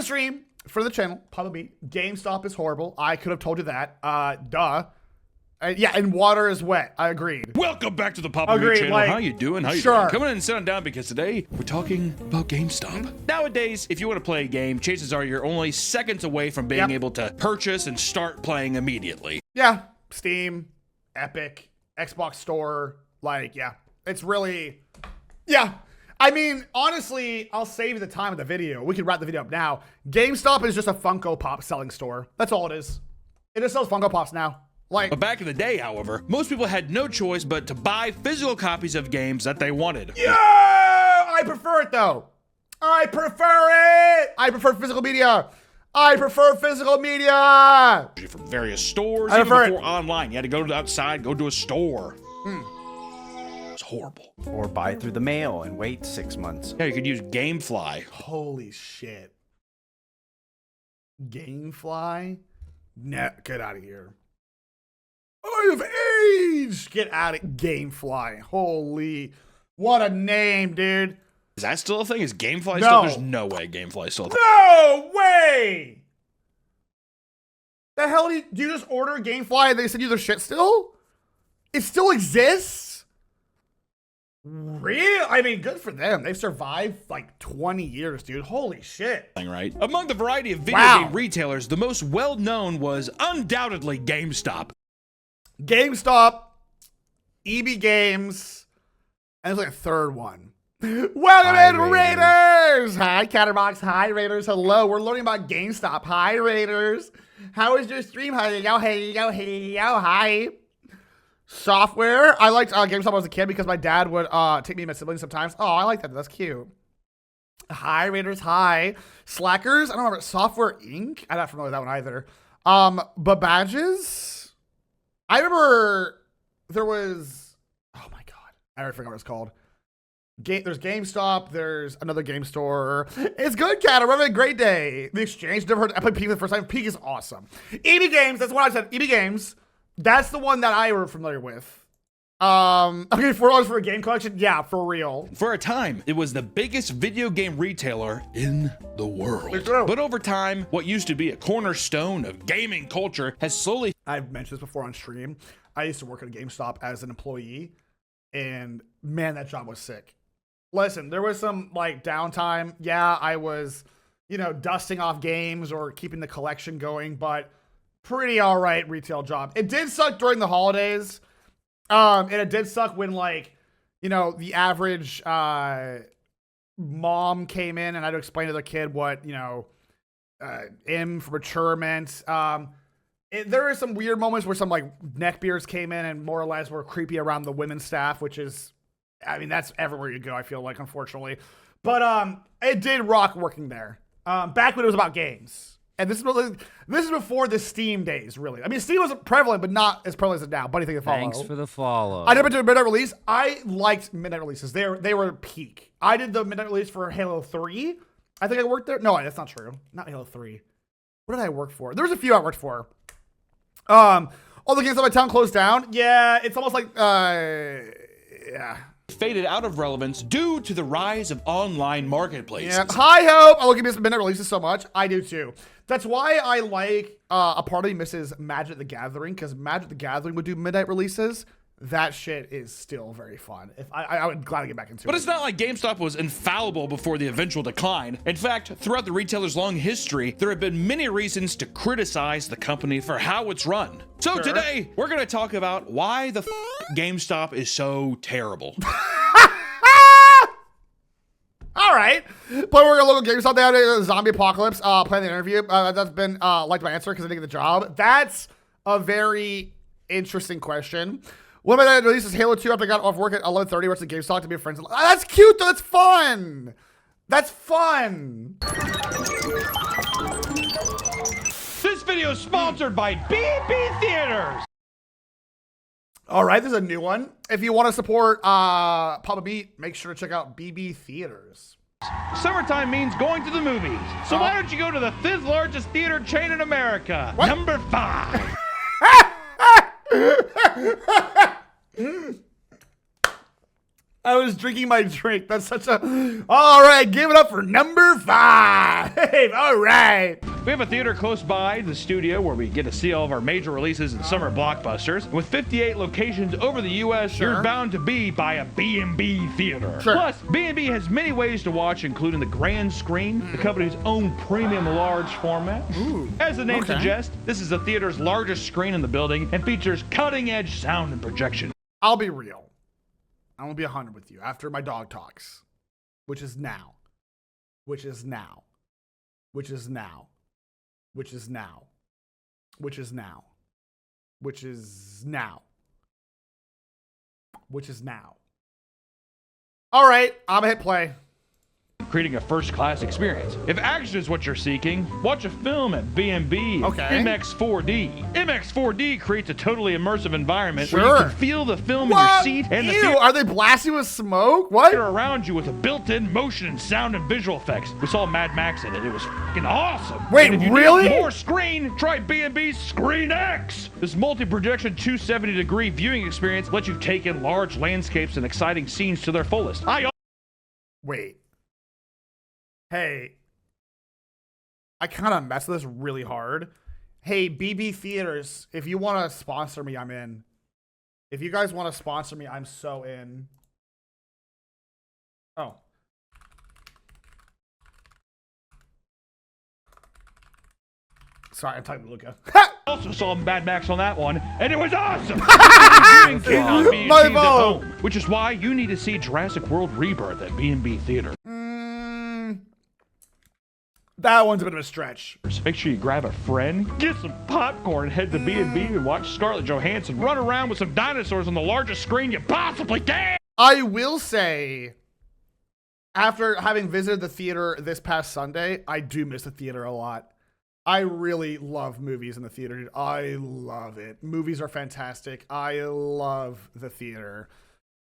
the stream, for the channel, PapaMutt, GameStop is horrible. I could have told you that. Duh. Yeah, and water is wet. I agreed. Welcome back to the PapaMutt channel. Like, how you doing? How you sure. doing? Come on and sit on down because today we're talking about GameStop. Nowadays, if you want to play a game, chances are you're only seconds away from being able to purchase and start playing immediately. Yeah, Steam, Epic, Xbox Store, like, yeah. It's really, yeah. I mean, honestly, I'll save you the time of the video. We can wrap the video up now. GameStop is just a Funko Pop selling store. That's all it is. It just sells Funko Pops now. But back in the day, however, most people had no choice but to buy physical copies of games that they wanted. Yeah, I prefer it though. I prefer it. I prefer physical media. I prefer physical media. From various stores, I even prefer before online. You had to go outside, go to a store. It's horrible. Or buy through the mail and wait 6 months. Yeah, you could use GameFly. Holy shit. GameFly? Nah, get out of here. I have aged. Get out of GameFly. Holy, what a name, dude. Is that still a thing? Is GameFly No. still? There's no way GameFly is still a thing. No way. The hell do you just order GameFly and they send you their shit still? It still exists? Real? I mean, good for them. They've survived like 20 years, dude. Holy shit. Right? Among the variety of video game retailers, the most well-known was undoubtedly GameStop. GameStop, EB Games, and there's like a third one. Welcome in, Raiders! Hi, Catterbox. Hi, Raiders. Hello. We're learning about GameStop. Hi, Raiders. How is your stream? Hey, yo, hey, yo, hey, yo, hi. Software. I liked GameStop when I was a kid because my dad would take me and my siblings sometimes. Oh, I like that. That's cute. Hi, Raiders. Hi. Slackers. I don't remember. Software Inc. I'm not familiar with that one either. But badges. I remember there was, oh my God, I already forgot what it's called. There's GameStop, there's another game store. It's good, Cat. I remember a great day. The Exchange, never heard, I played Peak for the first time. Peak is awesome. EB Games, that's what I said, EB Games. That's the one that I were familiar with. Okay, $4 for a game collection? Yeah, for real. For a time, it was the biggest video game retailer in the world. But over time, what used to be a cornerstone of gaming culture has slowly... I've mentioned this before on stream. I used to work at a GameStop as an employee, and man, that job was sick. Listen, there was some like downtime. Yeah, I was, you know, dusting off games or keeping the collection going, but pretty all right retail job. It did suck during the holidays. And it did suck when, like, you know, the average mom came in and I had to explain to the kid what, you know, M for maturement. There are some weird moments where some, like, neckbeards came in and more or less were creepy around the women's staff, which is, I mean, that's everywhere you go, I feel like, unfortunately. But it did rock working there. Back when it was about games. And this is before the Steam days, really. I mean, Steam was prevalent, but not as prevalent as now. But anything to follow. Thanks for the follow. I never did a midnight release. I liked midnight releases. They were peak. I did the midnight release for Halo 3. I think I worked there. No, that's not true. Not Halo 3. What did I work for? There was a few I worked for. All the games on my town closed down. Yeah, it's almost like, yeah. Faded out of relevance due to the rise of online marketplaces. Yeah. High Hope. I look at midnight releases so much. I do too. That's why I like a part of me misses Magic the Gathering, because Magic the Gathering would do midnight releases. That shit is still very fun. If I would gladly get back into it. But it's not like GameStop was infallible before the eventual decline. In fact, throughout the retailer's long history, there have been many reasons to criticize the company for how it's run. So today, we're going to talk about why the GameStop is so terrible. All right. But we're a local GameStop. They had a zombie apocalypse. Playing the interview. That's been liked my answer because I didn't get the job. That's a very interesting question. One of my releases Halo 2 after I got off work at 11:30. What's the GameStop to be friends? That's cute though. That's fun. That's fun. This video is sponsored by BB Theaters. All right, there's a new one. If you want to support PapaMutt, make sure to check out BB Theaters. Summertime means going to the movies. So why don't you go to the fifth largest theater chain in America? What? Number 5. I was drinking my drink. That's such a... All right, give it up for number 5. All right. We have a theater close by the studio where we get to see all of our major releases and summer blockbusters. With 58 locations over the U.S., you're bound to be by a B&B theater. Sure. Plus, B&B has many ways to watch, including the grand screen, the company's own premium large format. Ooh, As the name suggests, this is the theater's largest screen in the building and features cutting-edge sound and projection. I'll be real. I'm going to be 100 with you after my dog talks, which is now. Which is now. Which is now. Which is now. Which is now. Which is now. Which is now. All right, I'm going to hit play. Creating a first-class experience. If action is what you're seeking, watch a film at B&B Okay. MX4D. MX4D creates a totally immersive environment where Sure. you can feel the film in your What? seat and the Ew, theater are they blasting with smoke? What? around you with a built-in motion and sound and visual effects. We saw Mad Max in it. It was fucking awesome. Wait, And if you really? need more screen, try B&B's Screen X. This multi-projection 270-degree viewing experience lets you take in large landscapes and exciting scenes to their fullest. Wait. Hey, I kind of messed with this really hard. Hey, BB Theaters, if you want to sponsor me, I'm in. If you guys want to sponsor me, I'm so in. Oh. Sorry, I'm talking to Luca. Also saw Mad Max on that one, and it was awesome. Viewing cannot be My achieved at fault. home, which is why you need to see Jurassic World Rebirth at B&B Theater. That one's a bit of a stretch. Make sure you grab a friend, get some popcorn, head to B&B and watch Scarlett Johansson run around with some dinosaurs on the largest screen you possibly can. I will say, after having visited the theater this past Sunday, I do miss the theater a lot. I really love movies in the theater, dude. I love it. Movies are fantastic. I love the theater.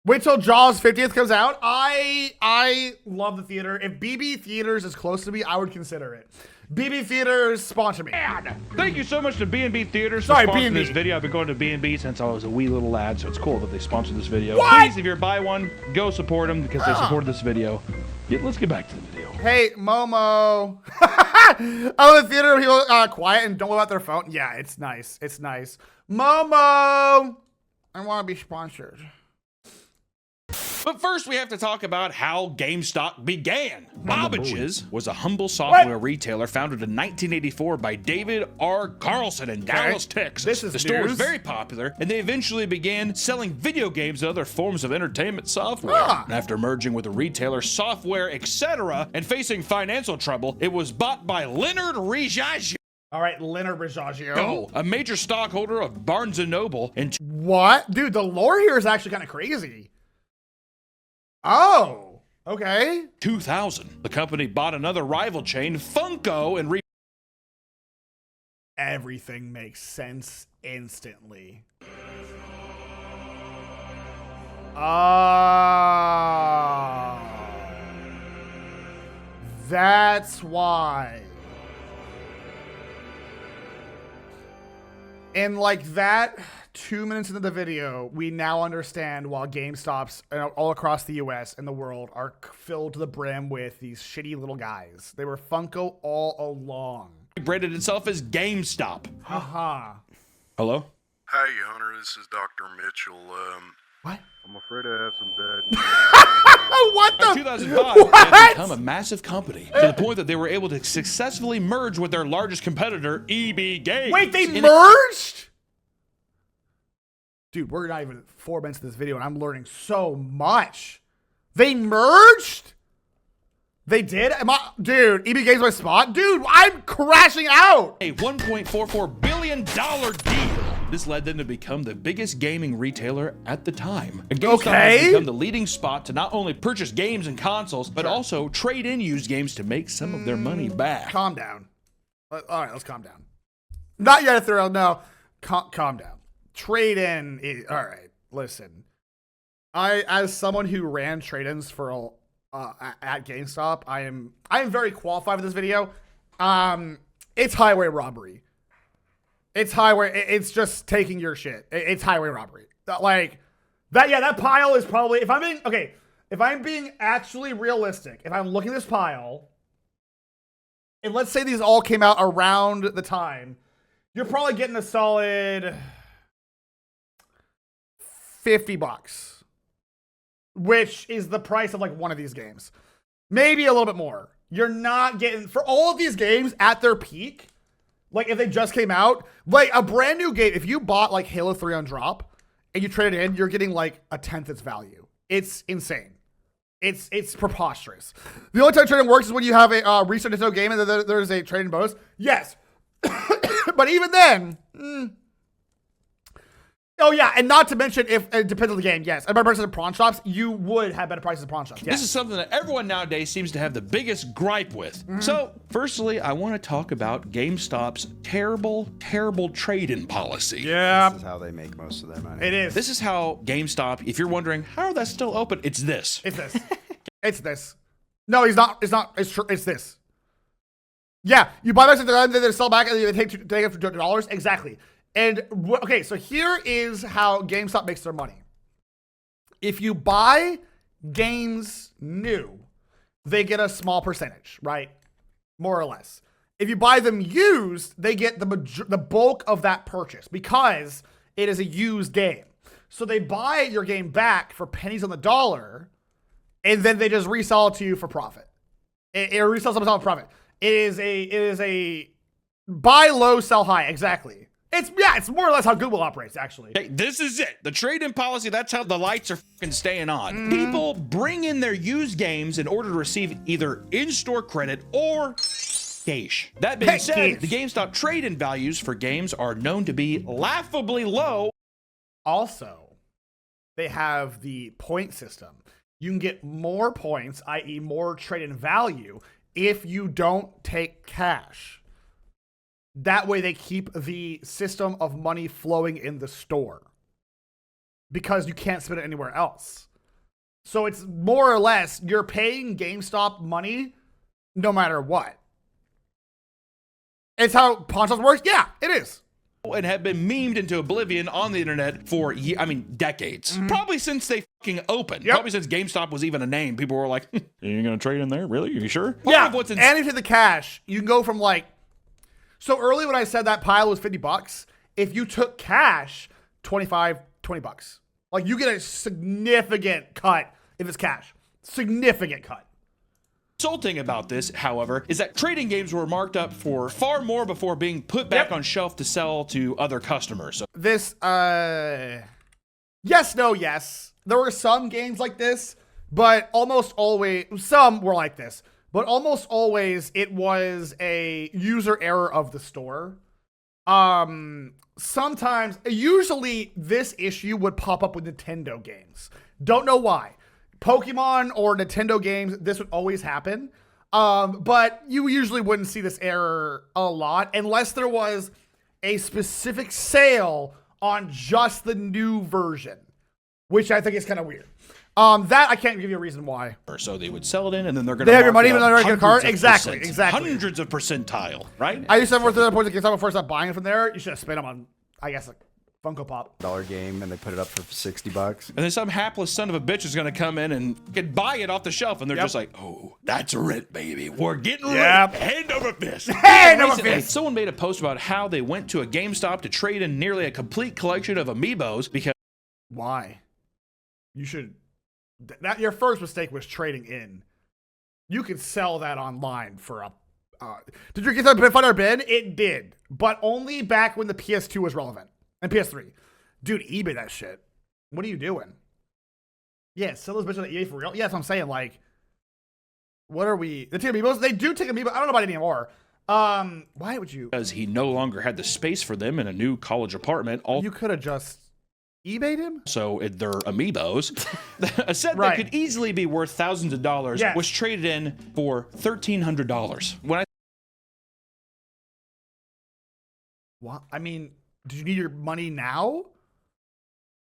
Wait till Jaws 50th comes out. I love the theater. If BB Theaters is close to me, I would consider it. BB Theaters, sponsor me. Thank you so much to B&B Theaters for Sorry, sponsoring B&B. this video. I've been going to B&B since I was a wee little lad, so it's cool that they sponsored this video. What? Please, if you're buy one, go support them because they supported this video. Yeah, let's get back to the video. Hey, Momo. Oh, the theater people quiet and don't whip out their phone. Yeah, it's nice. It's nice. Momo. I want to be sponsored. But first, we have to talk about how GameStop began. Bobbage's was a humble software retailer founded in 1984 by David R. Carlson in Dallas, Texas. This is the store was news. very popular, and they eventually began selling video games and other forms of entertainment software. Ah. And after merging with a retailer, software, etc., and facing financial trouble, it was bought by Leonard Rijaggio, All right, Leonard Rijaggio. a major stockholder of Barnes & Noble, in What? Dude, the lore here is actually kind of crazy. Oh, okay. 2000. The company bought another rival chain, Funko, and Everything makes sense instantly. Ah, that's why. And like that, 2 minutes into the video, we now understand why GameStops all across the US and the world are filled to the brim with these shitty little guys. They were Funko all along. branded itself as GameStop. Haha. Hello? Hey, Hunter, this is Dr. Mitchell. What? I'm afraid I have some bad news. What By the? 2005, it What? had become a massive company to the point that they were able to successfully merge with their largest competitor, EB Games. Wait, they In merged? Dude, we're not even 4 minutes of this video, and I'm learning so much. They merged? They did? Dude, EB Games my spot? Dude, I'm crashing out. a $1.44 billion deal. This led them to become the biggest gaming retailer at the time. And GameStop Okay. has become the leading spot to not only purchase games and consoles, but also trade in used games to make some of their money back. Calm down. All right, let's calm down. Not yet, Ethereal, no. Calm down. Trade in. All right, listen. As someone who ran trade-ins for at GameStop, I am very qualified for this video. It's highway robbery. It's just taking your shit. It's highway robbery. Like that. Yeah, that pile is probably, if I'm being, okay, if I'm being actually realistic, if I'm looking at this pile, and let's say these all came out around the time, you're probably getting a solid $50, which is the price of like one of these games. Maybe a little bit more. You're not getting, for all of these games at their peak, like if they just came out, like a brand new game, if you bought like Halo 3 on drop and you trade it in, you're getting like a tenth its value. It's insane. It's preposterous. The only time trading works is when you have a recent Nintendo game and there's a trading bonus. Yes. But even then, oh yeah, and not to mention if it depends on the game. Yes, and by prices in pawn shops, you would have better prices in pawn shops. Yes. This is something that everyone nowadays seems to have the biggest gripe with. So, firstly, I want to talk about GameStop's terrible, terrible trade-in policy. Yeah, This is how they make most of their money. it is. This is how GameStop, if you're wondering, how are they still open? It's this. It's this. It's this. No, he's not. It's not. It's true. It's this. Yeah, you buy back and then they sell back and they take it for $2. Exactly. And okay, so here is how GameStop makes their money. If you buy games new, they get a small percentage, right? More or less. If you buy them used, they get the bulk of that purchase because it is a used game. So they buy your game back for pennies on the dollar, and then they just resell it to you for profit. It resells something for profit. It is a buy low, sell high. Exactly. It's more or less how Google operates, actually. Hey, this is it. The trade-in policy, that's how the lights are fucking staying on. People bring in their used games in order to receive either in-store credit or cash. That being said, the GameStop trade-in values for games are known to be laughably low. Also, they have the point system. You can get more points, i.e. more trade-in value, if you don't take cash. That way they keep the system of money flowing in the store because you can't spend it anywhere else. So it's more or less you're paying GameStop money no matter what. It's how pawn shops works? Yeah, it is. And have been memed into oblivion on the internet for, decades. Probably since they fucking opened. Yep. Probably since GameStop was even a name. People were like, you're going to trade in there? Really? Are you sure? Yeah, and if you the cash, you can go from like, so early when I said that pile was $50, if you took cash, $20. Like you get a significant cut if it's cash. Significant cut. Insulting about this, however, is that trading games were marked up for far more before being put back on shelf to sell to other customers. So this, yes, no, yes. There were some games like this, but almost always, some were like this, but almost always it was a user error of the store. Sometimes, usually this issue would pop up with Nintendo games. Don't know why. Pokemon or Nintendo games, this would always happen. But you usually wouldn't see this error a lot unless there was a specific sale on just the new version, which I think is kind of weird. That I can't give you a reason why. So they would sell it in, and then they're going to have your money even on their card. Exactly. Hundreds of percentile, right? I used to have worth 300 points at GameStop before I stopped buying it from there. You should have spent them on, I guess, like Funko Pop. Dollar game, and they put it up for $60. And then some hapless son of a bitch is going to come in and can buy it off the shelf, and they're just like, "Oh, that's rent, baby. We're getting rent. Hand over fist." Hand over fist. Someone made a post about how they went to a GameStop to trade in nearly a complete collection of amiibos because. Why? You should. That your first mistake was trading in. You could sell that online for a. Did your GameStop find our bin? It did, but only back when the PS2 was relevant. And PS3. Dude, eBay that shit. What are you doing? Yeah, sell those bitches on eBay for real? Yeah, that's what I'm saying. Like, what are we? They take amiibos? They do take amiibos. I don't know about it anymore. Why would you? Because he no longer had the space for them in a new college apartment. You could have just eBayed him? So they're amiibos. A set that could easily be worth thousands of dollars was traded in for $1,300. What? I mean, did you need your money now?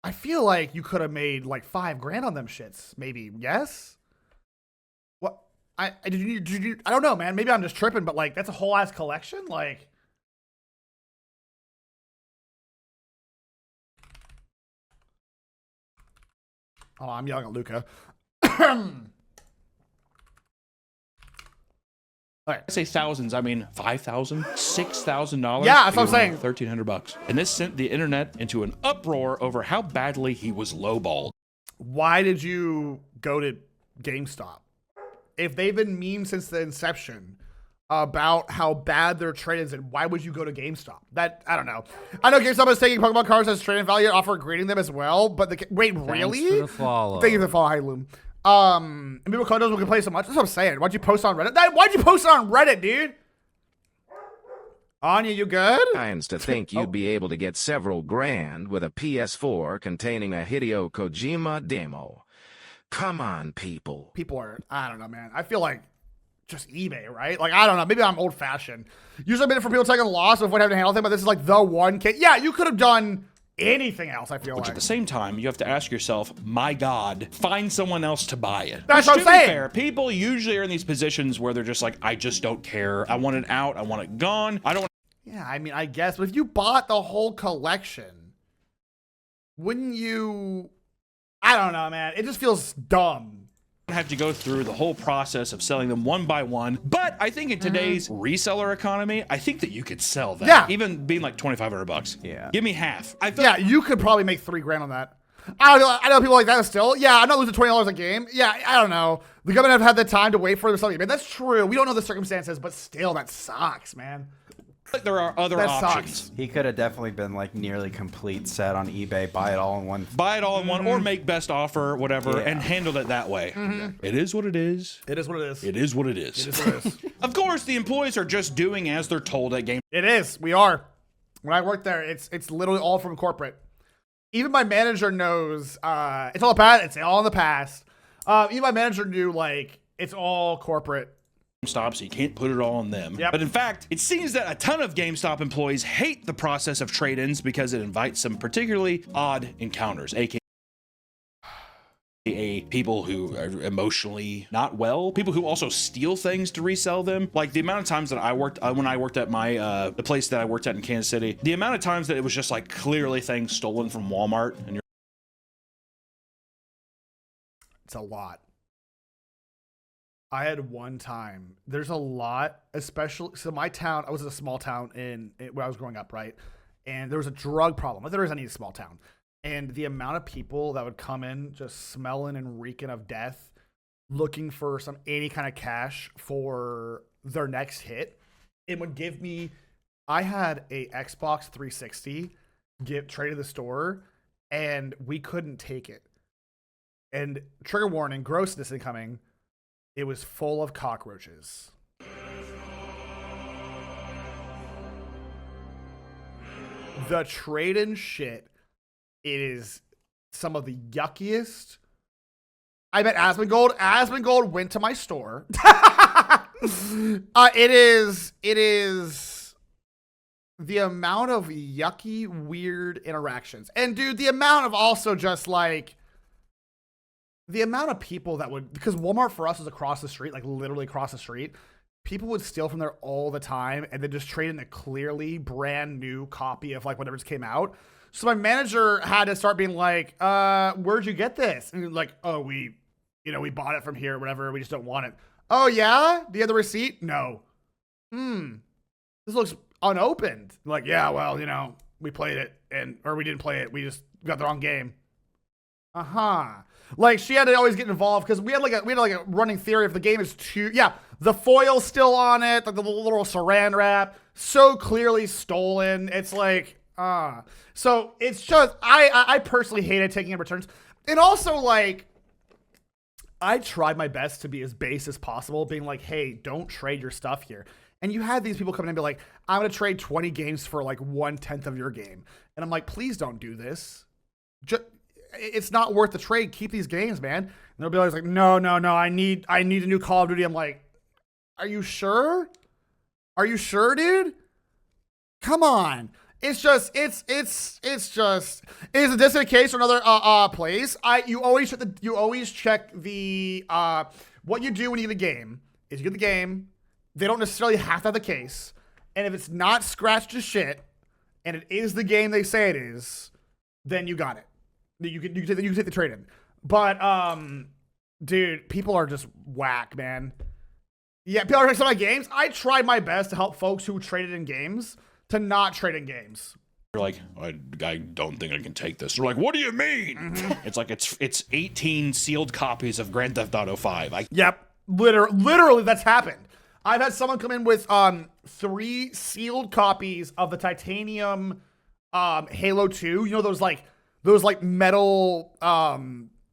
I feel like you could have made like $5,000 on them shits. Maybe, yes? What? Did you need, I don't know, man. Maybe I'm just tripping, but like, that's a whole ass collection? Like. Oh, I'm yelling at Luca. All right. I say thousands, I mean $5,000, $6,000. Yeah, that's what I'm saying. $1,300. And this sent the internet into an uproar over how badly he was lowballed. Why did you go to GameStop? If they've been memed since the inception about how bad their trade is, and why would you go to GameStop? That, I don't know. I know GameStop is taking Pokemon cards as trade-in value and offer grading them as well, but wait, really? Thanks for the follow. Thank you for the follow, hi Loom. And people call those who can play so much. That's what I'm saying. Why'd you post on Reddit? Why'd you post it on Reddit, dude? Anya, you good? Science to think you'd be able to get several grand with a PS4 containing a Hideo Kojima demo. Come on, people. People are, I don't know, man. I feel like just eBay, right? Like, I don't know. Maybe I'm old fashioned. Usually I've been for people taking a loss of what having to handle thing, but this is like the one case. Yeah, you could have done anything else, I feel Which like. at the same time, you have to ask yourself, my God, find someone else to buy it. That's Which, what I'm to be saying. fair, people usually are in these positions where they're just like, I just don't care. I want it out. I want it gone. I don't Yeah, I mean, I guess, but if you bought the whole collection, wouldn't you? I don't know, man. It just feels dumb. have to go through the whole process of selling them one by one. But I think in today's reseller economy, I think that you could sell that. Yeah. Even being like $2,500. Yeah. Give me half. I feel Yeah, you could probably make $3,000 on that. I know people like that still. Yeah, I'm not losing $20 a game. Yeah, I don't know. The government have had the time to wait for something. Man, that's true. We don't know the circumstances, but still, that sucks, man. like there are other That options. sucks. He could have definitely been like nearly complete set on eBay, buy it all in one. Buy it all in one or make best offer, whatever, Yeah. and handle it that way. It is what it is. It is what it is. It is what it is. It is what it is. Of course, the employees are just doing as they're told at GameStop. It is. We are. When I worked there, it's literally all from corporate. Even my manager knows it's all past. It's all in the past. Even my manager knew like it's all corporate. So you can't put it all on them. Yep. But in fact, it seems that a ton of GameStop employees hate the process of trade-ins because it invites some particularly odd encounters, aka people who are emotionally not well, people who also steal things to resell them. Like the amount of times that I worked when I worked at my the place that I worked at in Kansas City, the amount of times that it was just like clearly things stolen from Walmart, and you're It's a lot. I had one time. There's a lot, especially so my town. I was in a small town where I was growing up, right? And there was a drug problem. Like there is any small town, and the amount of people that would come in just smelling and reeking of death, looking for any kind of cash for their next hit, it would give me. I had a Xbox 360 traded the store, and we couldn't take it. And trigger warning, grossness incoming. It was full of cockroaches. The trade-in shit, it is some of the yuckiest. I bet Asmongold. Asmongold went to my store. It is the amount of yucky, weird interactions. And dude, the amount of also just like the amount of people that would, because Walmart for us is across the street, like literally across the street, people would steal from there all the time and then just trade in a clearly brand new copy of like whatever just came out. So my manager had to start being like, where'd you get this? And like, oh, we bought it from here, whatever. We just don't want it. Oh yeah? Do you have the receipt? No. This looks unopened. Like, yeah, well, we played it or we didn't play it. We just got the wrong game. Like she had to always get involved because we had like a running theory if the game is the foil's still on it, like the little saran wrap, so clearly stolen. It's like so it's just I personally hated taking in returns, and also like I tried my best to be as base as possible, being like, hey, don't trade your stuff here. And you had these people come in and be like, I'm gonna trade 20 games for like 1/10 of your game, and I'm like, please don't do this. It's not worth the trade. Keep these games, man. And they'll be always like, no, I need a new Call of Duty. I'm like, are you sure? Are you sure, dude? Come on. It's just, is this a case or another place? You always check the what you do when you get a game is you get the game. They don't necessarily have to have the case. And if it's not scratched to shit and it is the game they say it is, then you got it. You can take the trade in, but Dude, people are just whack, man. Yeah, people are trying my games. I tried my best to help folks who traded in games to not trade in games. You're like, I don't think I can take this. They're like, what do you mean? It's like it's 18 sealed copies of Grand Theft Auto 5. Yep, literally that's happened. I've had someone come in with 3 sealed copies of the titanium Halo 2. You know those metal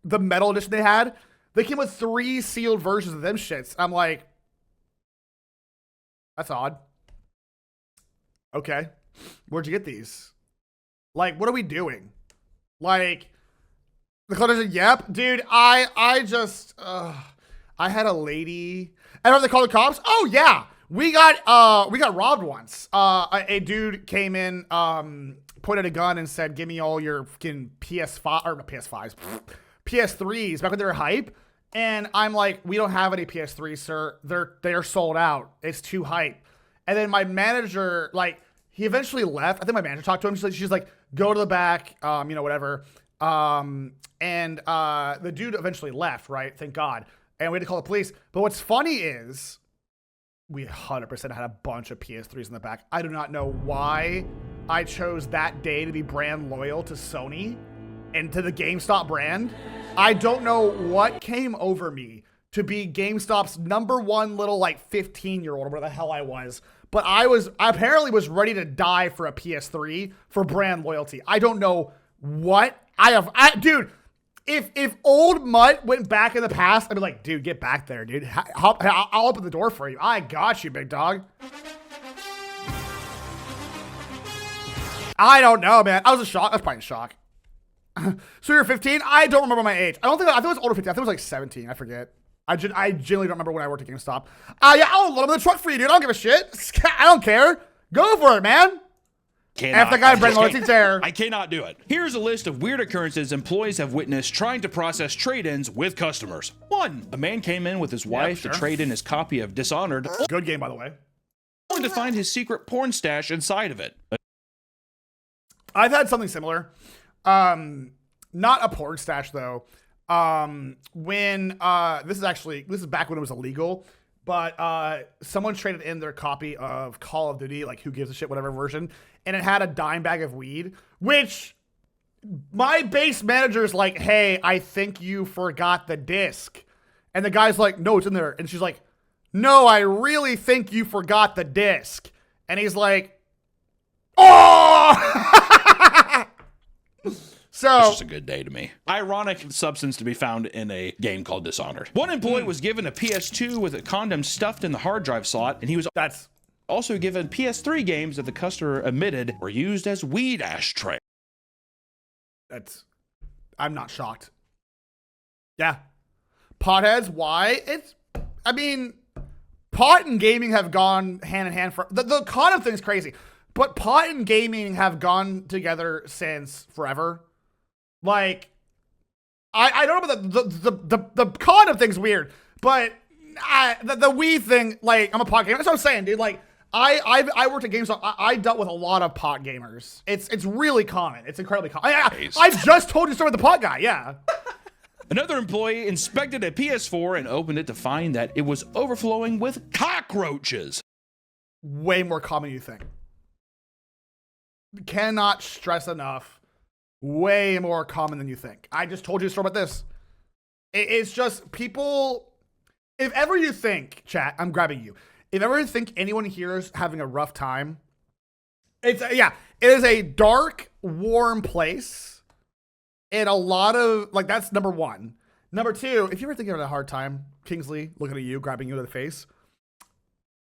the metal edition they had? They came with 3 sealed versions of them shits. I'm like, that's odd. Okay. Where'd you get these? Like, what are we doing? Like, the color said, yep. Dude, I just, I had a lady. And have they called the cops? Oh, yeah. We got robbed once. A dude came in, pointed a gun and said, give me all your fucking PS5, or PS5s, PS3s, back when they were hype. And I'm like, we don't have any PS3s, sir. They're sold out. It's too hype. And then my manager, like, he eventually left. I think my manager talked to him. She's like, go to the back, whatever. And the dude eventually left, right? Thank God. And we had to call the police. But what's funny is we 100% had a bunch of PS3s in the back. I do not know why I chose that day to be brand loyal to Sony and to the GameStop brand. I don't know what came over me to be GameStop's #1 little like 15-year-old or whatever the hell I was. But I apparently was ready to die for a PS3 for brand loyalty. I don't know what dude, if old Mutt went back in the past, I'd be like, dude, get back there, dude. I'll open the door for you. I got you, big dog. I don't know, man. I was in shock. I was probably in shock. So you're 15? I don't remember my age. I think it was older 15. I think it was like 17. I forget. I genuinely don't remember when I worked at GameStop. Yeah, I'll load up in the truck for you, dude. I don't give a shit. I don't care. Go for it, man. After the guy Brent Lawrence there. I cannot do it. Here's a list of weird occurrences employees have witnessed trying to process trade-ins with customers. 1. A man came in with his wife to trade in his copy of Dishonored. Good game, by the way. Only to find his secret porn stash inside of it. I've had something similar. Not a porn stash though. When this is back when it was illegal, but someone traded in their copy of Call of Duty, like who gives a shit, whatever version, and it had a dime bag of weed, which my base manager's like, hey, I think you forgot the disc. And the guy's like, no, it's in there. And she's like, no, I really think you forgot the disc. And he's like, oh! So it's just a good day to me. Ironic substance to be found in a game called Dishonored. One employee was given a PS2 with a condom stuffed in the hard drive slot, and he was also given PS3 games that the customer admitted were used as weed ashtray. I'm not shocked. Yeah. Potheads, why? Pot and gaming have gone hand in hand for the condom thing's crazy, but pot and gaming have gone together since forever. Like, I don't know about the condom thing's weird, but the weed thing, like, I'm a pot gamer. That's what I'm saying, dude. Like, I worked at GameStop. I dealt with a lot of pot gamers. It's really common. It's incredibly common. I just told you the story with the pot guy. Yeah. Another employee inspected a PS4 and opened it to find that it was overflowing with cockroaches. Way more common than you think. Cannot stress enough. Way more common than you think. I just told you a story about this. It's just people, if ever you think, chat, I'm grabbing you. If ever you think anyone here is having a rough time, it is a dark, warm place. And a lot of, like, that's number 1. Number 2, if you're ever thinking about a hard time, Kingsley, looking at you, grabbing you in the face,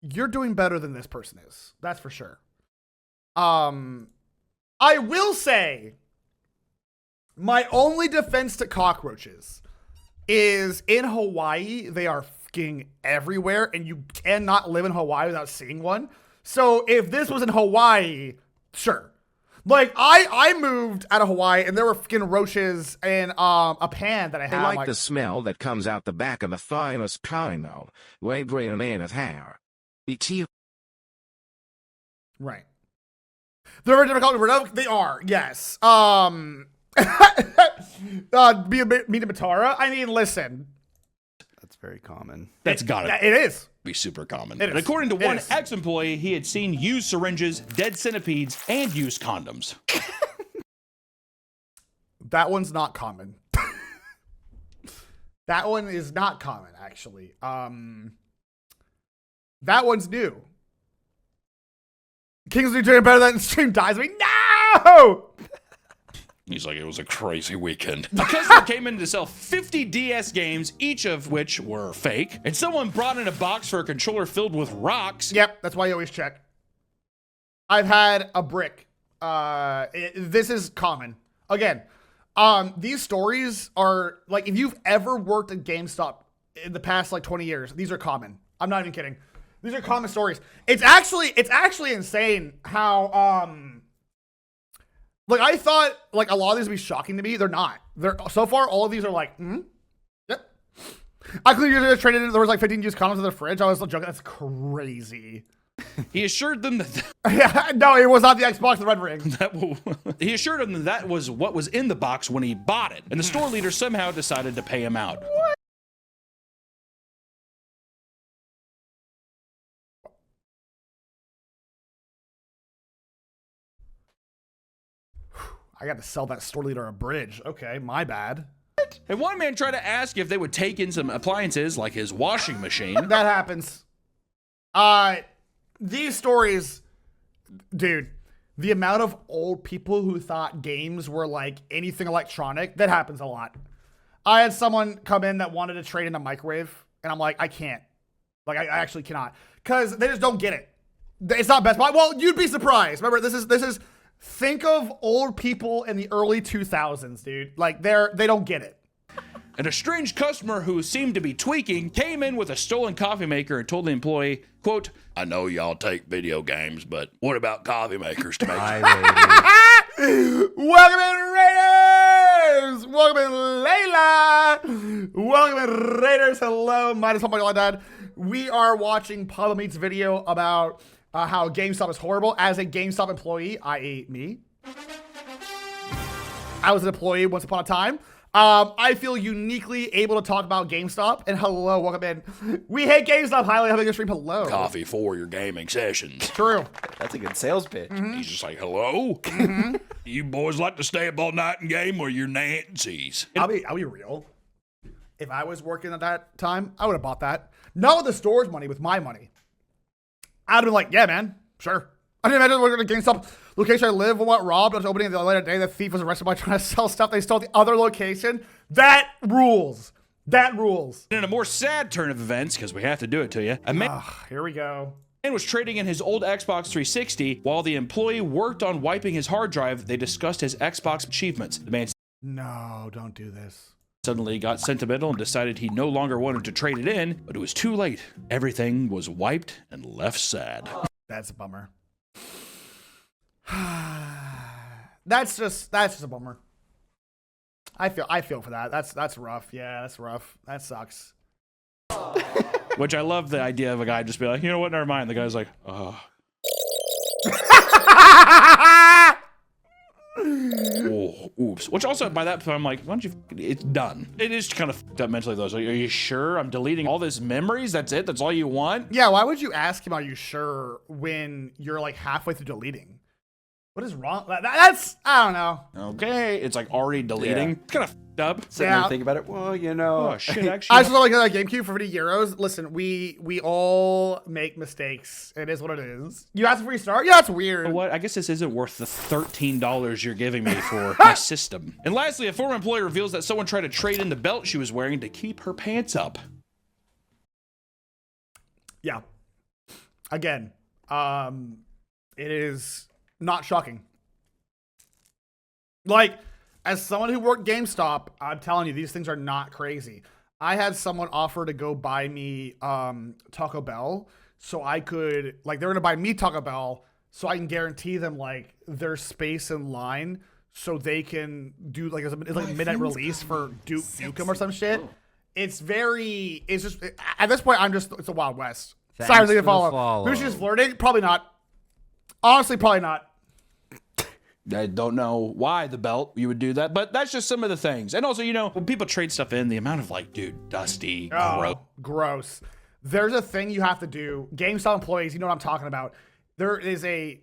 you're doing better than this person is. That's for sure. I will say, my only defense to cockroaches is in Hawaii, they are fucking everywhere, and you cannot live in Hawaii without seeing one. So if this was in Hawaii, sure. Like, I moved out of Hawaii, and there were fucking roaches in a pan that I had. I like the smell that comes out the back of the finest pino. Way brilliant in his hair. E.T. Right. They're very difficult. They are, yes. Mita Matara. I mean, listen. very common. That's gotta It is. be super common. It And is. according to It one is. ex-employee, he had seen used syringes, dead centipedes, and used condoms. That one's not common. That one is not common, actually. That one's new. Kingsley doing better than stream dies me. No! He's like, it was a crazy weekend. A customer came in to sell 50 DS games, each of which were fake, and someone brought in a box for a controller filled with rocks. Yep, that's why you always check. I've had a brick. This is common. Again, these stories are like, if you've ever worked at GameStop in the past like 20 years, these are common. I'm not even kidding. These are common stories. It's actually insane how like I thought like a lot of these would be shocking to me. They're not. They're so far all of these are like, yep. I could have traded in. There was like 15 used condoms in the fridge. I was joking. That's crazy. He assured them that Yeah, no, it was not the Xbox, the Red Ring. he assured them that was what was in the box when he bought it, and the store leader somehow decided to pay him out. I got to sell that store leader a bridge. Okay, my bad. And one man tried to ask if they would take in some appliances like his washing machine. That happens. These stories, dude, the amount of old people who thought games were like anything electronic, that happens a lot. I had someone come in that wanted to trade in a microwave, and I'm like, I can't. Like, I actually cannot. Because they just don't get it. It's not Best Buy. Well, you'd be surprised. Remember, this is think of old people in the early 2000s, dude. Like, they don't get it. And a strange customer who seemed to be tweaking came in with a stolen coffee maker and told the employee, quote, "I know y'all take video games, but what about coffee makers to make Welcome in, Raiders! Welcome in, Layla! Welcome in, Raiders! Hello, minus one my dad. We are watching PapaMutt's video about how GameStop is horrible. As a GameStop employee, i.e. me, I was an employee once upon a time. I feel uniquely able to talk about GameStop. And hello, welcome in. We hate GameStop. Highly having a stream. Hello. coffee for your gaming sessions?" True. That's a good sales pitch. He's just like, hello? You boys like to stay up all night and game, or you're Nancy's? I'll be real. If I was working at that time, I would have bought that. Not with the store's money, with my money. I'd have been like, yeah, man, sure. I didn't imagine working at a GameStop location I live went robbed. I was opening the later day. The thief was arrested by trying to sell stuff they stole at the other location. That rules. That rules. In a more sad turn of events, because we have to do it to you, a man Here we go. was trading in his old Xbox 360 while the employee worked on wiping his hard drive. They discussed his Xbox achievements. The man No, don't do this. suddenly got sentimental and decided he no longer wanted to trade it in, but it was too late. Everything was wiped and left sad. That's a bummer. That's just a bummer. I feel for that. That's rough. Yeah, that's rough. That sucks. Which I love the idea of a guy just be like, you know what, never mind. The guy's like, oh, oops. Which also, by that point, I'm like, why don't you, it's done. It is kind of fucked up mentally though. So are you sure I'm deleting all this memories? That's it? That's all you want? Yeah, why would you ask him, are you sure, when you're like halfway through deleting? What is wrong? That's, I don't know. Okay. It's like already deleting. Yeah. It's kind of fucked up. Sitting there thinking about it. Well, you know. Oh, shit, actually. I just like a GameCube for 50 euros. Listen, we all make mistakes. It is what it is. You asked for restart? Yeah, that's weird. You know what? I guess this isn't worth the $13 you're giving me for my system. And lastly, a former employee reveals that someone tried to trade in the belt she was wearing to keep her pants up. Yeah. Again, it is not shocking. Like, as someone who worked GameStop, I'm telling you, these things are not crazy. I had someone offer to go buy me Taco Bell so I could, like, they were gonna buy me Taco Bell so I can guarantee them like their space in line so they can do like it's like a midnight release for Duke Nukem or some shit. It's just at this point it's a Wild West. Thanks Sorry for to the follow. follow. Maybe she's flirting. Probably not. Honestly, probably not. I don't know why the belt you would do that, but that's just some of the things. And also, you know, when people trade stuff in, the amount of like, dude, dusty, gross. Gross. There's a thing you have to do. GameStop employees, you know what I'm talking about. There is a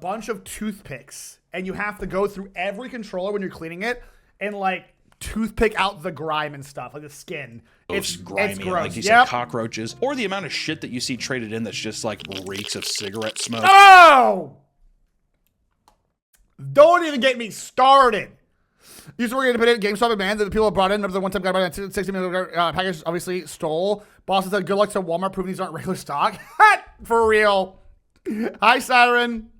bunch of toothpicks, and you have to go through every controller when you're cleaning it and like toothpick out the grime and stuff, like the skin. It's grimy, it's gross. like you said, cockroaches, or the amount of shit that you see traded in that's just like reeks of cigarette smoke. Oh! Don't even get me started. Used to work at independent GameStop at man that the people brought in. Remember the one time guy bought a 60 minute package, obviously stole. Boston said, good luck to Walmart proving these aren't regular stock. For real. Hi, Siren.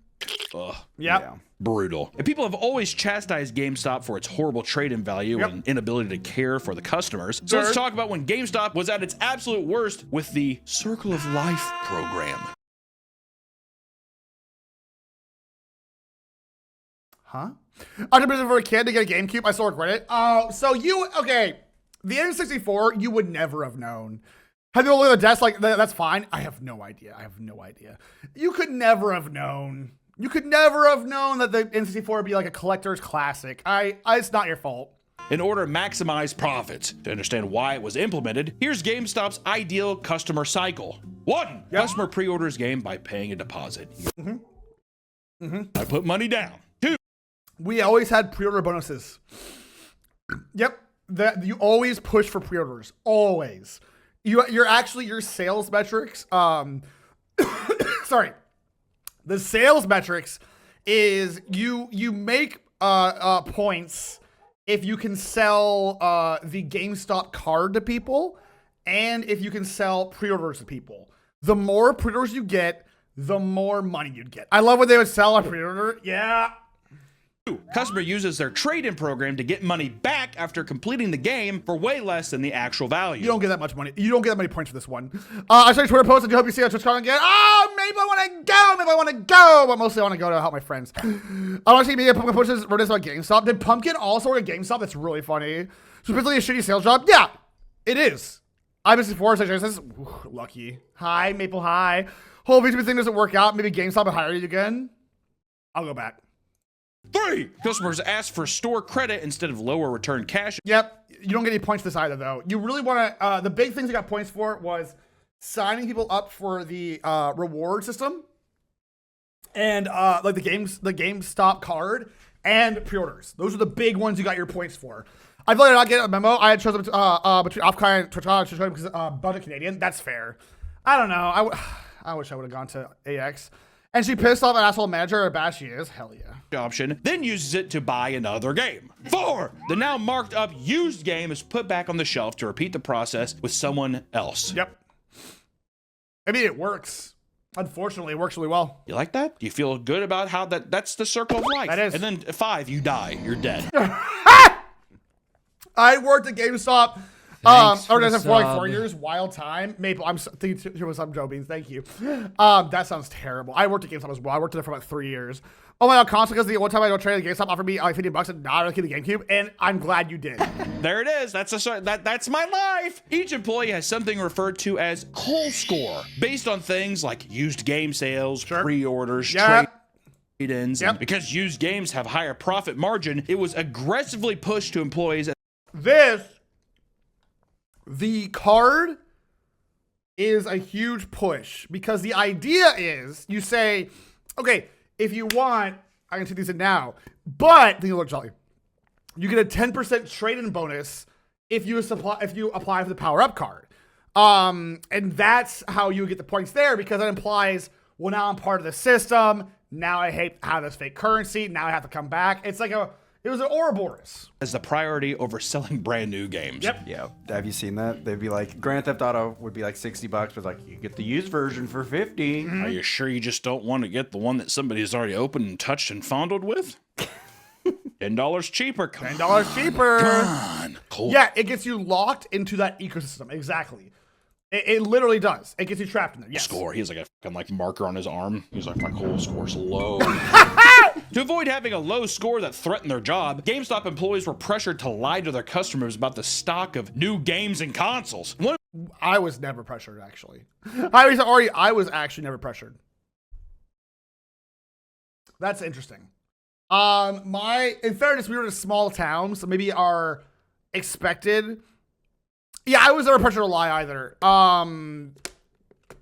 Ugh. Yep. Yeah. Brutal. And people have always chastised GameStop for its horrible trade-in value and inability to care for the customers. So let's talk about when GameStop was at its absolute worst with the Circle of Life program. Huh? I did for a kid to get a GameCube. I still regret it. Okay. The N64, you would never have known. Have you looked at the desk like, that's fine? I have no idea. You could never have known. You could never have known that the N64 would be like a collector's classic. It's not your fault. In order to maximize profits, to understand why it was implemented, here's GameStop's ideal customer cycle. 1. Customer pre-orders game by paying a deposit. I put money down. 2. We always had pre-order bonuses. Yep. You always push for pre-orders. Always. Your sales metrics, sorry. The sales metrics is you make points if you can sell the GameStop card to people and if you can sell pre-orders to people. The more pre-orders you get, the more money you'd get. I love when they would sell a pre-order. Yeah. Customer uses their trade-in program to get money back after completing the game for way less than the actual value. You don't get that much money. You don't get that many points for this one. I saw your Twitter post and I hope you see on Twitch comment again. Oh, maybe I want to go. But mostly I want to go to help my friends. I want to see media Pumpkin pushes wrote this about GameStop. Did Pumpkin also work at GameStop? That's really funny. So basically a shitty sales job? Yeah, it is. I'm Mrs. Forrest. Says, lucky. Hi, Maple. Hi. Whole VTube thing doesn't work out. Maybe GameStop will hire you again. I'll go back. 3. Customers ask for store credit instead of lower return cash. Yep. You don't get any points for this either, though. You really want to... the big things I got points for was signing people up for the reward system and like the GameStop card and pre-orders. Those are the big ones you got your points for. I feel like I not get a memo. I had chosen between Offkai and Twitch because budget Canadian. That's fair. I don't know. I wish I would have gone to AX. And she pissed off an asshole manager, or bad she is. Hell yeah. Option, then uses it to buy another game. 4. The now marked up used game is put back on the shelf to repeat the process with someone else. Yep. I mean, it works. Unfortunately, it works really well. You like that? Do you feel good about how that's the circle of life? That is. And then 5, you die. You're dead. I worked at GameStop. For like 4 years, wild time. Maple, I'm thinking here was some Joe Beans. Thank you. That sounds terrible. I worked at GameStop as well. I worked there for about 3 years. Oh my god, console, because the one time I go trade at GameStop offered me like $50 and not keep the GameCube, and I'm glad you did. There it is. That's my life. Each employee has something referred to as Cole Score, based on things like used game sales, pre-orders, trade-ins. And because used games have higher profit margin, it was aggressively pushed to employees. The card is a huge push because the idea is you say, okay, if you want, I can take these in now, but then you look jolly. You get a 10% trade-in bonus if you apply for the power-up card. And that's how you get the points there because it implies, well, now I'm part of the system. Now I hate how this fake currency. Now I have to come back. It's like it was an Ouroboros. As the priority over selling brand new games. Yep. Yeah. Have you seen that? They'd be like, Grand Theft Auto would be like $60, but like, you get the used version for $50. Are you sure you just don't want to get the one that somebody's already opened and touched and fondled with? $10 cheaper. $10 cheaper. Come on. Cool. Yeah, it gets you locked into that ecosystem. Exactly. It literally does. It gets you trapped in there. Yes. Score. He has like a fucking marker on his arm. He's like, my Cole score's low. To avoid having a low score that threatened their job, GameStop employees were pressured to lie to their customers about the stock of new games and consoles. I was never pressured, actually. I was actually never pressured. That's interesting. In fairness, we were in a small town, so maybe our expected. Yeah, I was never pressured to lie either.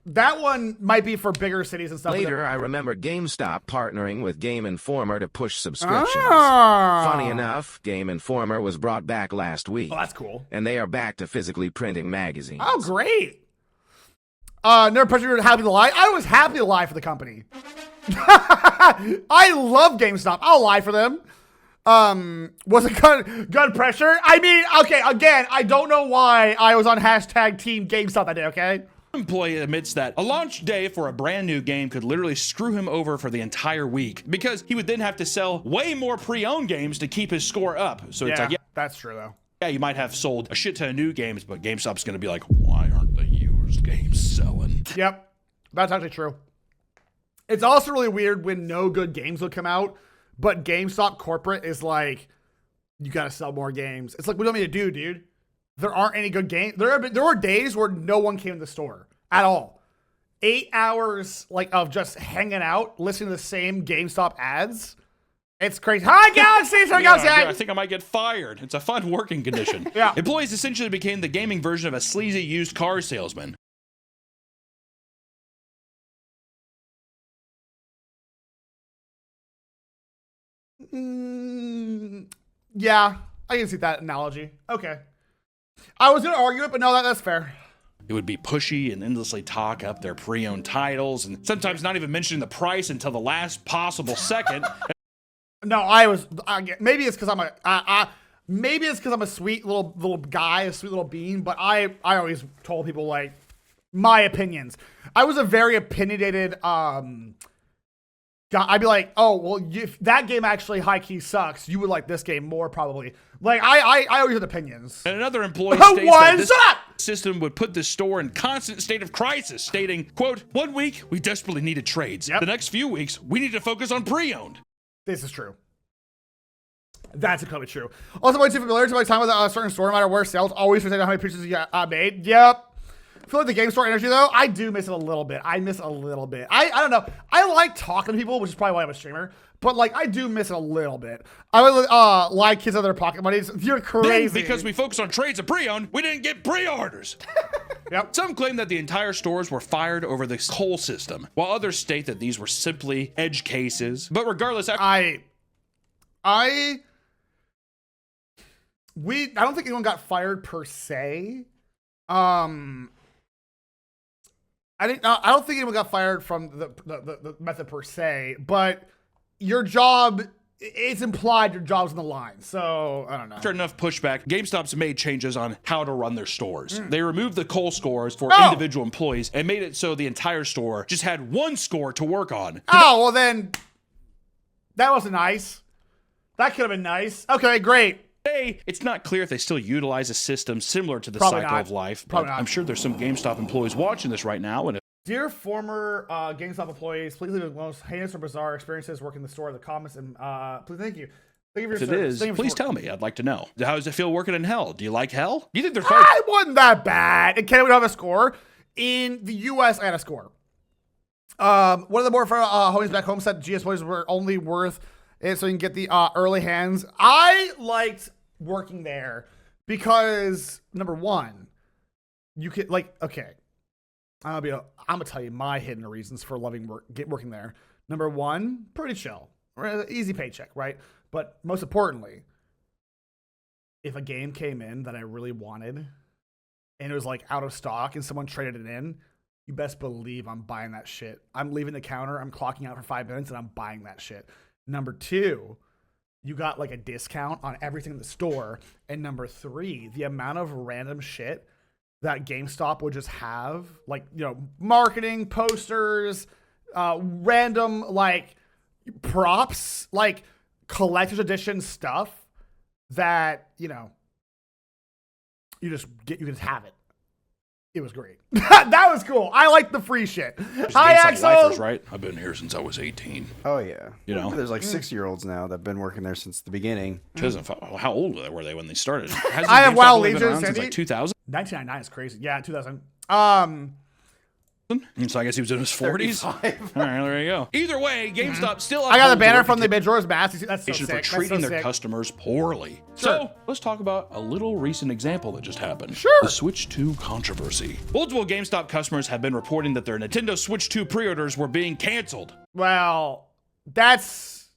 That one might be for bigger cities and stuff. Later, I remember GameStop partnering with Game Informer to push subscriptions. Ah. Funny enough, Game Informer was brought back last week. Oh, that's cool. And they are back to physically printing magazines. Oh, great. Never pressured to happy to lie. I was happy to lie for the company. I love GameStop. I'll lie for them. Was it gun pressure? I mean, okay, again, I don't know why I was on hashtag Team GameStop that day, okay? Employee admits that a launch day for a brand new game could literally screw him over for the entire week because he would then have to sell way more pre-owned games to keep his score up. So it's like, yeah, that's true though. Yeah, you might have sold a shit ton of new games, but GameStop's going to be like, why aren't the used games selling? Yep, that's actually true. It's also really weird when no good games will come out, but GameStop corporate is like, you got to sell more games. It's like, what do you want me to do, dude? There aren't any good games. There were days where no one came to the store at all. 8 hours like of just hanging out, listening to the same GameStop ads. It's crazy. Hi, Galaxy! Sorry, Galaxy! I think I might get fired. It's a fun working condition. Yeah. Employees essentially became the gaming version of a sleazy used car salesman. Yeah, I can see that analogy. Okay. I was going to argue it, but no, that's fair. It would be pushy and endlessly talk up their pre-owned titles and sometimes not even mentioning the price until the last possible second. No, maybe it's because I'm a sweet little guy, a sweet little bean, but I always told people like my opinions. I was a very opinionated I'd be like, oh, well, if that game actually high key sucks, you would like this game more probably. Like, I always had opinions. And another employee states that this up? system would put the store in constant state of crisis, stating, quote, 1 week, we desperately needed trades. Yep. The next few weeks, we need to focus on pre-owned. This is true. That's incredibly true. Also, my too familiar to my time with a certain store, no matter where sales, always present how many pieces you made. Yep. I feel like the game store energy, though, I do miss it a little bit. I don't know. I like talking to people, which is probably why I'm a streamer. But, like, I do miss it a little bit. I would like kids out their pocket money. You're crazy. Then, because we focused on trades and pre-owned, we didn't get pre-orders. Yep. Some claim that the entire stores were fired over the whole system, while others state that these were simply edge cases. But regardless, I don't think anyone got fired per se. I don't think anyone got fired from the method per se, but your job, it's implied your job's on the line. So I don't know. After enough pushback, GameStop's made changes on how to run their stores. They removed the coal scores for individual employees and made it so the entire store just had one score to work on. Oh, well then, that wasn't nice. That could have been nice. Okay, great. Today, it's not clear if they still utilize a system similar to the Probably cycle not. of life, Probably but not. I'm sure there's some GameStop employees watching this right now. And Dear former GameStop employees, please leave the most heinous or bizarre experiences working the store in the comments, and please thank you. Thank you for your if it service. is, Thank you for please your tell me. I'd like to know. How does it feel working in hell? Do you like hell? Do you think there's I wasn't that bad. And Canada would have a score. In the U.S., I had a score. One of the more homies back home said GS boys were only worth it so you can get the early hands. I liked working there because, number one, you could, like, okay. I'm gonna tell you my hidden reasons for loving working there. Number one, pretty chill, easy paycheck, right? But most importantly, if a game came in that I really wanted and it was like out of stock and someone traded it in, you best believe I'm buying that shit. I'm leaving the counter, I'm clocking out for 5 minutes, and I'm buying that shit. Number two, you got like a discount on everything in the store. And number three, the amount of random shit that GameStop would just have, like, you know, marketing, posters, random, like, props, like, collector's edition stuff that, you know, you just have it. It was great. That was cool. I like the free shit. Hi, Axel. lifers, right? I've been here since I was 18. Oh yeah. You know? There's like 6-year-olds now that've been working there since the beginning. How old were they when they started? I have Wild Legion Legion, since Sandy. like 2000. 1999 is crazy. Yeah, 2000. So I guess he was in his 40s. 35. All right, there you go. Either way, GameStop still I got the upholds banner their from the Majora's Mask. That's so reputation sick. for treating That's so their sick. customers poorly. Sure. So let's talk about a little recent example that just happened. Sure. The Switch 2 controversy. Multiple GameStop customers have been reporting that their Nintendo Switch 2 pre-orders were being canceled. Well, that's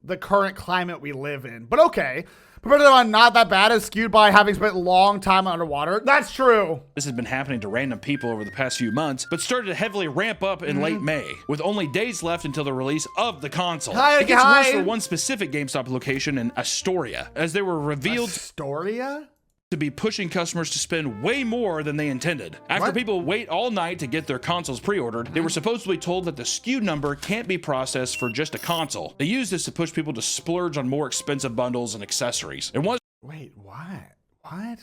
the current climate we live in. But okay. Comparative on not that bad is skewed by having spent a long time underwater. That's true. This has been happening to random people over the past few months, but started to heavily ramp up in late May, with only days left until the release of the console. Hi, it gets worse hi. for one specific GameStop location in Astoria, as they were revealed Astoria? to be pushing customers to spend way more than they intended. After What? people wait all night to get their consoles pre-ordered, they were supposedly told that the SKU number can't be processed for just a console. They used this to push people to splurge on more expensive bundles and accessories. And one Wait, what? What?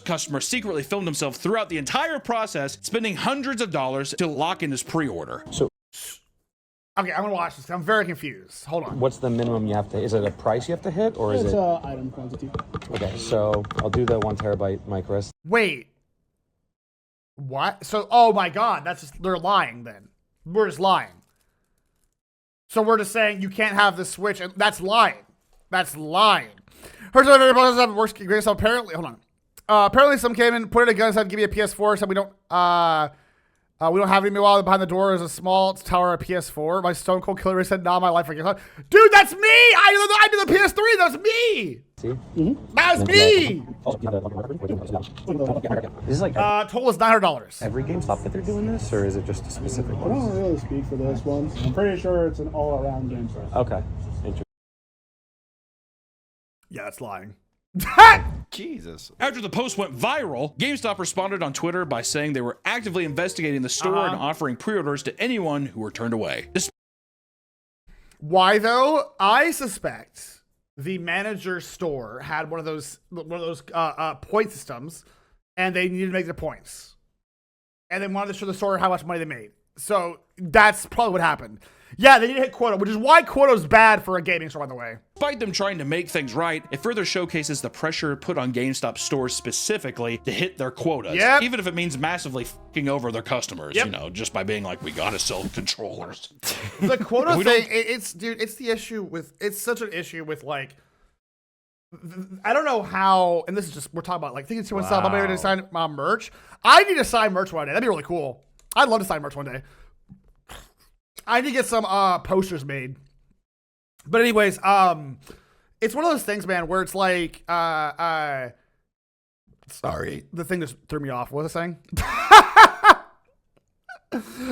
customer secretly filmed himself throughout the entire process, spending hundreds of dollars to lock in his pre-order. Okay, I'm gonna watch this. I'm very confused. Hold on. What's the minimum you have to? Is it a price you have to hit, or is It's it? item quantity. Okay, so I'll do the 1 terabyte micro SD. Wait. What? So, oh my God, that's just, they're lying then. We're just lying. So we're just saying you can't have the Switch, and that's lying. That's lying. Here's what works. So apparently, hold on. Apparently, some came in, put it a gun, said, "Give me a PS4." Said we don't have any. Meanwhile, behind the door is a small tower of PS4. My Stone Cold Killer said, "Nah, my life again." Dude, that's me. I did the PS3. That's me. See? That's me. This is like Total is $900. every GameStop that they're doing this, or is it just a specific I one? don't really speak for this one. I'm pretty sure it's an all-around game for us. Okay. Interesting. Yeah, it's lying. Jesus. After the post went viral, GameStop responded on Twitter by saying they were actively investigating the store and offering pre-orders to anyone who were turned away. Why though? I suspect the manager's store had one of those point systems, and they needed to make their points, and they wanted to show the store how much money they made. So that's probably what happened. Yeah, they need to hit quota, which is why quota's bad for a gaming store, by the way. Despite them trying to make things right, it further showcases the pressure put on GameStop stores specifically to hit their quotas. Yep. Even if it means massively fucking over their customers, Yep. you know, just by being like, we gotta sell controllers. The quota We thing, don't- it's the issue with, it's such an issue with like, I don't know how, and this is just, we're talking about like thinking too much stuff, maybe to sign merch. I need to sign merch one day. That'd be really cool. I'd love to sign merch one day. I need to get some posters made. But anyways, it's one of those things, man, where it's like sorry, the thing just threw me off. What was I saying?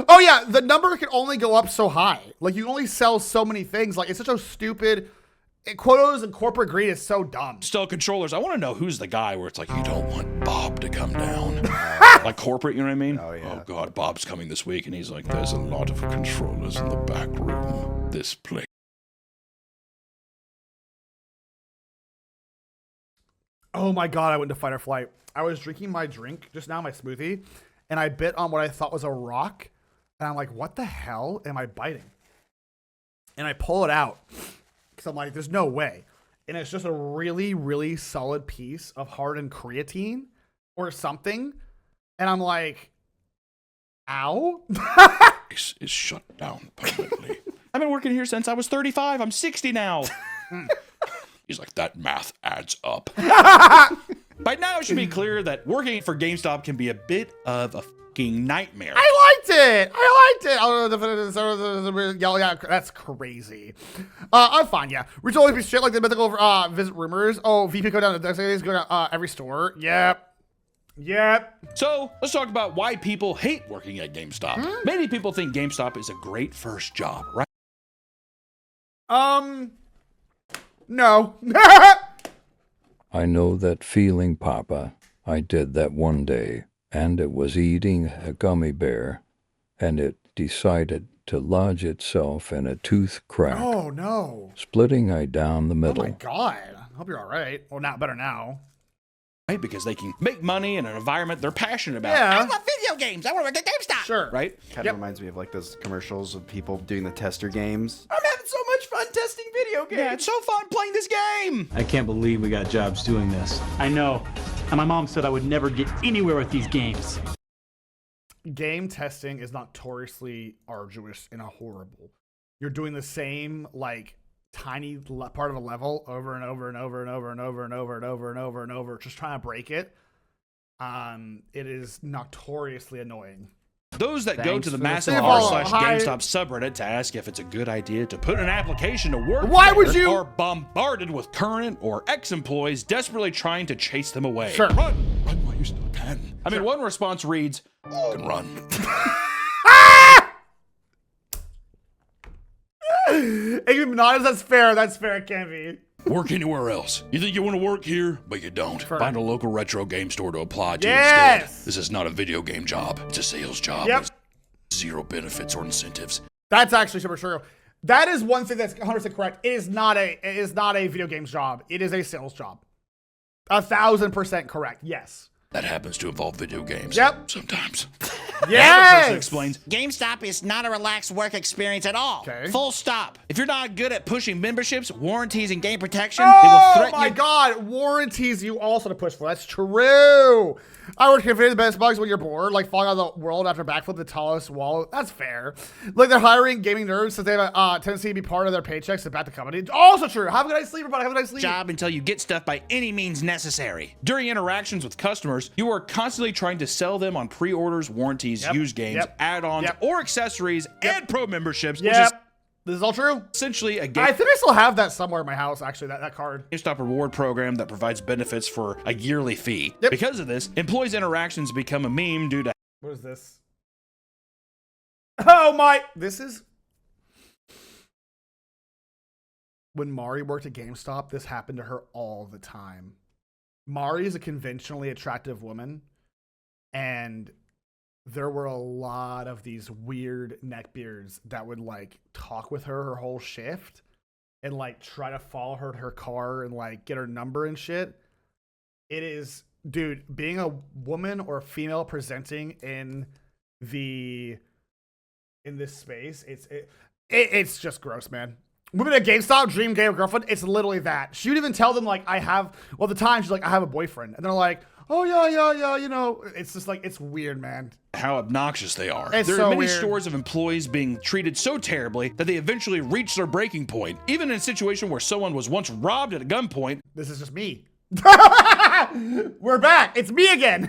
Oh yeah, the number can only go up so high. Like you only sell so many things. Like it's such a stupid quotas and corporate greed is so dumb. Still controllers. I want to know who's the guy where it's like, you don't want Bob to come down. Like corporate, you know what I mean? Oh, yeah. Oh God, Bob's coming this week, and he's like, there's a lot of controllers in the back room. This place. Oh my God, I went to fight or flight. I was drinking my drink just now, my smoothie, and I bit on what I thought was a rock. And I'm like, what the hell am I biting? And I pull it out because I'm like, there's no way. And it's just a really, really solid piece of hardened creatine or something. And I'm like, ow. Place is shut down permanently. I've been working here since I was 35. I'm 60 now. He's like, that math adds up. By now, it should be clear that working for GameStop can be a bit of a fucking nightmare. I liked it. Oh, yeah, that's crazy. I'm fine, yeah. We always be shit like the mythical visit rumors. Oh, VP go down to the days, go down every store. Yep. So, let's talk about why people hate working at GameStop. Many people think GameStop is a great first job, right? No. I know that feeling, Papa. I did that one day, and it was eating a gummy bear, and it decided to lodge itself in a tooth crack, Oh, no. splitting I down the Oh, middle. my God. I hope you're all right. Well, not better now. Right? Because they can make money in an environment they're passionate about. Yeah. I love video games. I want to work at GameStop. Sure. Right? Kind of reminds me of like those commercials of people doing the tester games. I'm having so much fun testing video games. Yeah, it's so fun playing this game. I can't believe we got jobs doing this. I know. And my mom said I would never get anywhere with these games. game testing is notoriously arduous and horrible. You're doing the same like tiny part of a level over and over and over and over and over and over and over and over and over, just trying to break it. It is notoriously annoying. Those that go to the massive follow. r/GameStop subreddit to ask if it's a good idea to put an application to work Why there would you- are bombarded with current or ex-employees desperately trying to chase them away. Sure. Run while you still can. I mean, one response reads, "You can run." That's fair. That's fair. It can be. Work anywhere else. You think you want to work here, but you don't. Sure. Find a local retro game store to apply to Yes! instead. This is not a video game job. It's a sales job. Yep. with zero benefits or incentives. That's actually super true. That is one thing that's 100% correct. It is not a video games job. It is a sales job. 1,000% correct. Yes. That happens to involve video games. Yep. Sometimes. Yes. Person explains, GameStop is not a relaxed work experience at all. Okay. Full stop. If you're not good at pushing memberships, warranties, and game protection, they will Oh threaten my you. God, warranties you also to push for. That's true. I would consider the best bugs when you're bored, like falling out of the world after backflip the tallest wall. That's fair. Like they're hiring gaming nerds since they have a tendency to be part of their paychecks to back the company. Also true. Have a good night's sleep, everybody. Have a nice sleep. job until you get stuff by any means necessary. During interactions with customers, you are constantly trying to sell them on pre-orders, warranties, used games, add-ons, or accessories, and pro memberships, which is This is all true. essentially a I think I still have that somewhere in my house, actually, that card. GameStop reward program that provides benefits for a yearly fee. Because of this, employees' interactions become a meme due to What is this? Oh my, this is... When Mari worked at GameStop, this happened to her all the time. Mari is a conventionally attractive woman, and there were a lot of these weird neckbeards that would like talk with her whole shift and like try to follow her to her car and like get her number and shit. It is, dude, being a woman or a female presenting in this space, it's just gross, man. Women at GameStop, dream gay girlfriend, it's literally that. She would even tell them like, at the time she's like, I have a boyfriend. And they're like, oh yeah, you know, it's just like, it's weird, man. how obnoxious they are. It's There so are many weird. stories of employees being treated so terribly that they eventually reach their breaking point. Even in a situation where someone was once robbed at a gunpoint, This is just me. We're back. It's me again.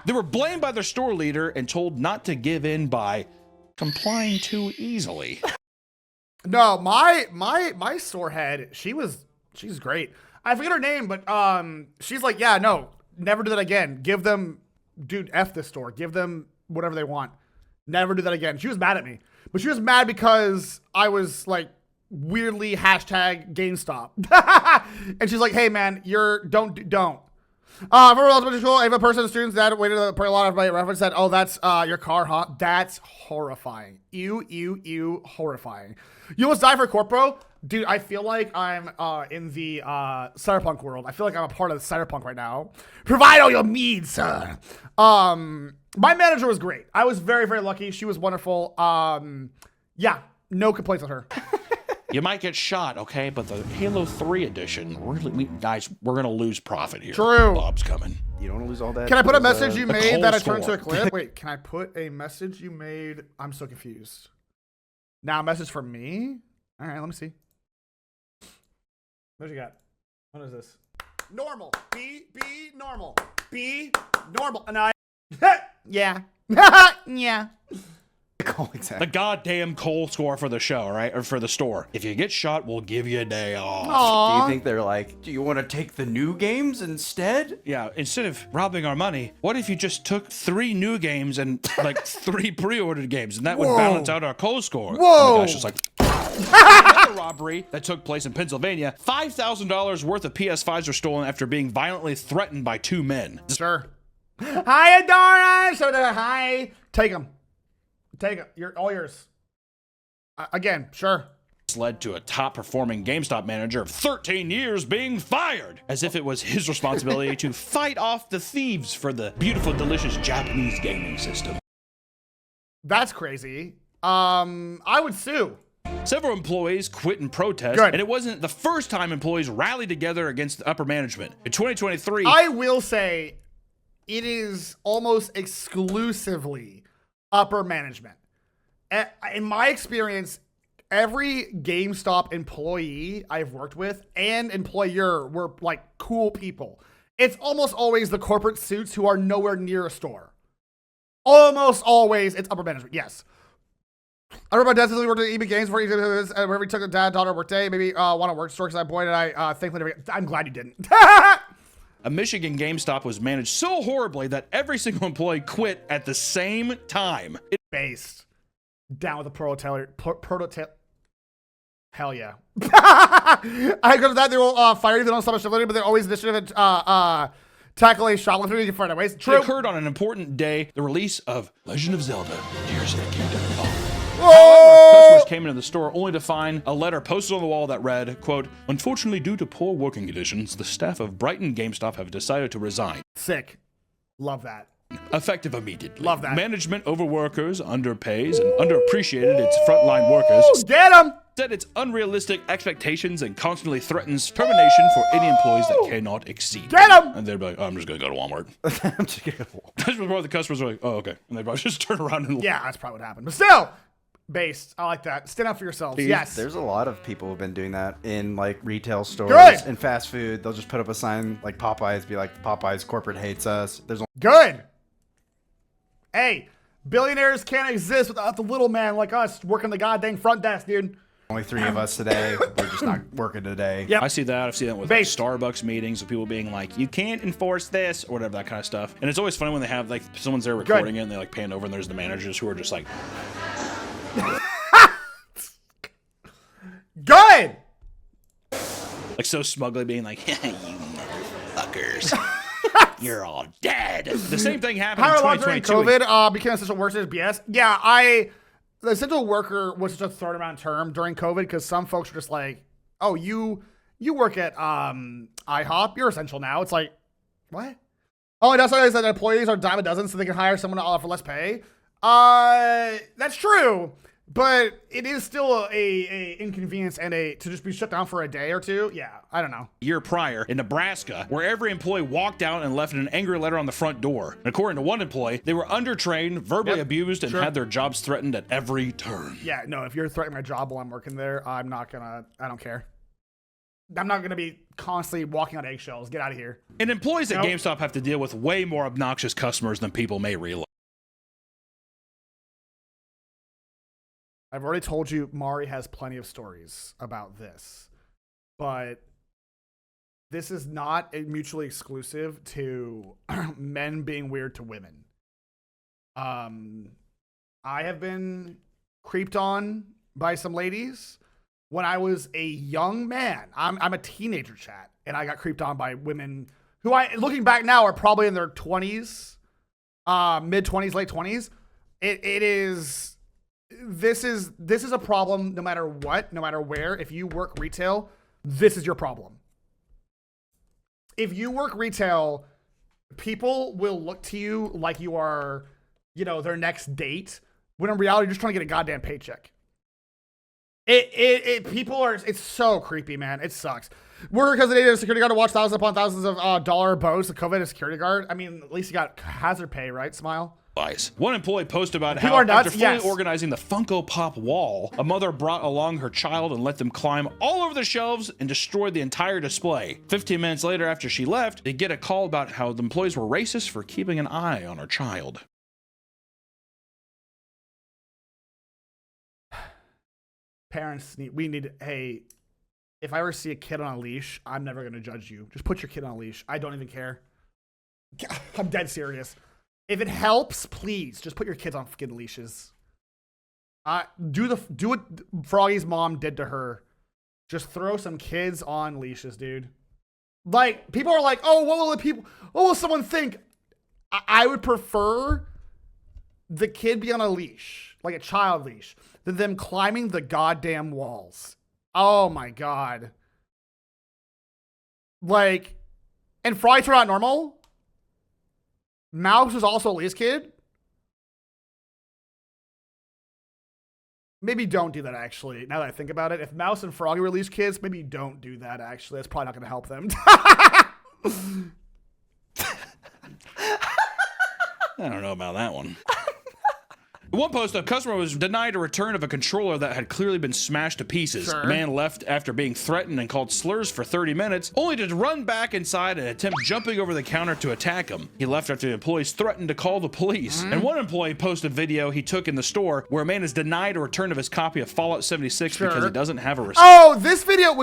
they were blamed by their store leader and told not to give in by complying too easily. No, my store head, she's great. I forget her name, but she's like, yeah, no, never do that again. Give them, dude, F this store. Give them whatever they want. Never do that again. She was mad at me, but she was mad because I was like weirdly hashtag GameStop. And she's like, hey man, don't. If a person, students that waited a lot of my reference said, oh, that's your car, huh? That's horrifying. Ew, horrifying. You almost died for a corpo? Dude, I feel like I'm in the cyberpunk world. I feel like I'm a part of the cyberpunk right now. Provide all your needs, sir. My manager was great. I was very, very lucky. She was wonderful. Yeah, no complaints on her. You might get shot, okay? But the Halo 3 edition, guys, we're going to lose profit here. True. Bob's coming. You don't want to lose all that. Can I put a because, message you the made cold that I turned to a store. clip? Wait, can I put a message you made? I'm so confused. Now a message from me? All right, let me see. What you got? What is this? Normal. Be normal. Be normal. And I... yeah. Yeah. The goddamn coal score for the show, right? Or for the store. If you get shot, we'll give you a day off. Do Aww. you think they're like, do you want to take the new games instead? Yeah, instead of robbing our money, what if you just took 3 new games and like 3 pre-ordered games, and that would Whoa. balance out our coal score? Whoa. And the guy's just like... Another robbery that took place in Pennsylvania. $5,000 worth of PS5s were stolen after being violently threatened by 2 men. Sure. Hi, Adora. So hi. Take them. Take them. You're all yours. Again, sure. This led to a top-performing GameStop manager of 13 years being fired, as if it was his responsibility to fight off the thieves for the beautiful, delicious Japanese gaming system. That's crazy. I would sue. Several employees quit in protest, Good. and it wasn't the first time employees rallied together against the upper management. In 2023, I will say it is almost exclusively upper management. In my experience, every GameStop employee I've worked with and employer were like cool people. It's almost always the corporate suits who are nowhere near a store. Almost always, it's upper management. Yes. I remember my dad said we worked at EB Games before he did this, and whenever he took a dad, daughter birthday, maybe want to work store because I boy and I thankfully never. I'm glad you didn't. A Michigan GameStop was managed so horribly that every single employee quit at the same time. Based down with the prototype. Hell yeah. I go to that. They will fire you if they don't stop a but they're always initiative and tackle a shoplifter. You can find out ways. True. It occurred on an important day, the release of Legend of Zelda: Tears of the Kingdom. Oh! Customers came into the store only to find a letter posted on the wall that read, quote, "Unfortunately, due to poor working conditions, the staff of Brighton GameStop have decided to resign. Sick. Love that. Effective immediately. Love that. Management overworkers, underpays, and underappreciated its frontline workers. Get them! Set its unrealistic expectations and constantly threatens termination for any employees that cannot exceed. Get them! And they'd be like, oh, I'm just going to go to Walmart. I'm just gonna go to Walmart. That's where the customers are like, oh, okay. And they probably just turn around and Yeah, that's probably what happened. But still, based. I like that. Stand up for yourselves. Yes. There's a lot of people who've been doing that in like retail stores Good. and fast food. They'll just put up a sign like Popeyes, be like, Popeyes corporate hates us. There's Good. Hey, billionaires can't exist without the little man like us working the goddamn front desk, dude. only 3 of us today. We're just not working today. Yep. I see that. I've seen that with like, Starbucks meetings of people being like, you can't enforce this or whatever, that kind of stuff. And it's always funny when they have like someone's there recording it and they like pan over and there's the managers who are just like, Good. like so smugly being like, you motherfuckers. You're all dead. The same thing happened in How long during 2022. COVID became essential workers BS? Yeah, the essential worker was such a thrown around term during COVID because some folks were just like, oh, you work at IHOP, you're essential now. It's like, what? Oh, and that's why I said employees are a dime a dozen so they can hire someone for less pay. That's true. But it is still a inconvenience and to just be shut down for a day or two. Yeah, I don't know. Year prior in Nebraska, where every employee walked out and left an angry letter on the front door. And according to one employee, they were undertrained, verbally abused, and had their jobs threatened at every turn. Yeah, no, if you're threatening my job while I'm working there, I don't care. I'm not gonna be constantly walking on eggshells. Get out of here. And employees at GameStop have to deal with way more obnoxious customers than people may realize. I've already told you Mari has plenty of stories about this, but this is not mutually exclusive to men being weird to women. I have been creeped on by some ladies when I was a young man. I'm a teenager, chat, and I got creeped on by women who looking back now, are probably in their 20s, mid 20s, late 20s. This is a problem no matter what, no matter where. If you work retail, this is your problem. If you work retail, people will look to you like you are, their next date, when in reality you're just trying to get a goddamn paycheck. It's so creepy, man. It sucks. Worker because they need a security guard to watch thousands upon thousands of dollar bows to COVID a security guard. I mean, at least you got hazard pay, right? Smile. One employee posted about People how are nuts, after fully organizing the Funko Pop wall, a mother brought along her child and let them climb all over the shelves and destroyed the entire display. 15 minutes later after she left, they get a call about how the employees were racist for keeping an eye on her child. Parents hey, if I ever see a kid on a leash, I'm never going to judge you. Just put your kid on a leash. I don't even care. I'm dead serious. If it helps, please just put your kids on fucking leashes. Do what Froggy's mom did to her. Just throw some kids on leashes, dude. Like, people are like, oh, what will someone think? I would prefer the kid be on a leash, like a child leash, than them climbing the goddamn walls. Oh my God. Like, and Froggy's not normal. Mouse is also Lee's kid. Maybe don't do that, actually. Now that I think about it, if Mouse and Froggy were Lee's kids, maybe don't do that, actually. That's probably not going to help them. I don't know about that one. In one post, a customer was denied a return of a controller that had clearly been smashed to pieces. Sure. The man left after being threatened and called slurs for 30 minutes, only to run back inside and attempt jumping over the counter to attack him. He left after the employees threatened to call the police. And one employee posted video he took in the store where a man is denied a return of his copy of Fallout 76 because he doesn't have a receipt. Oh, was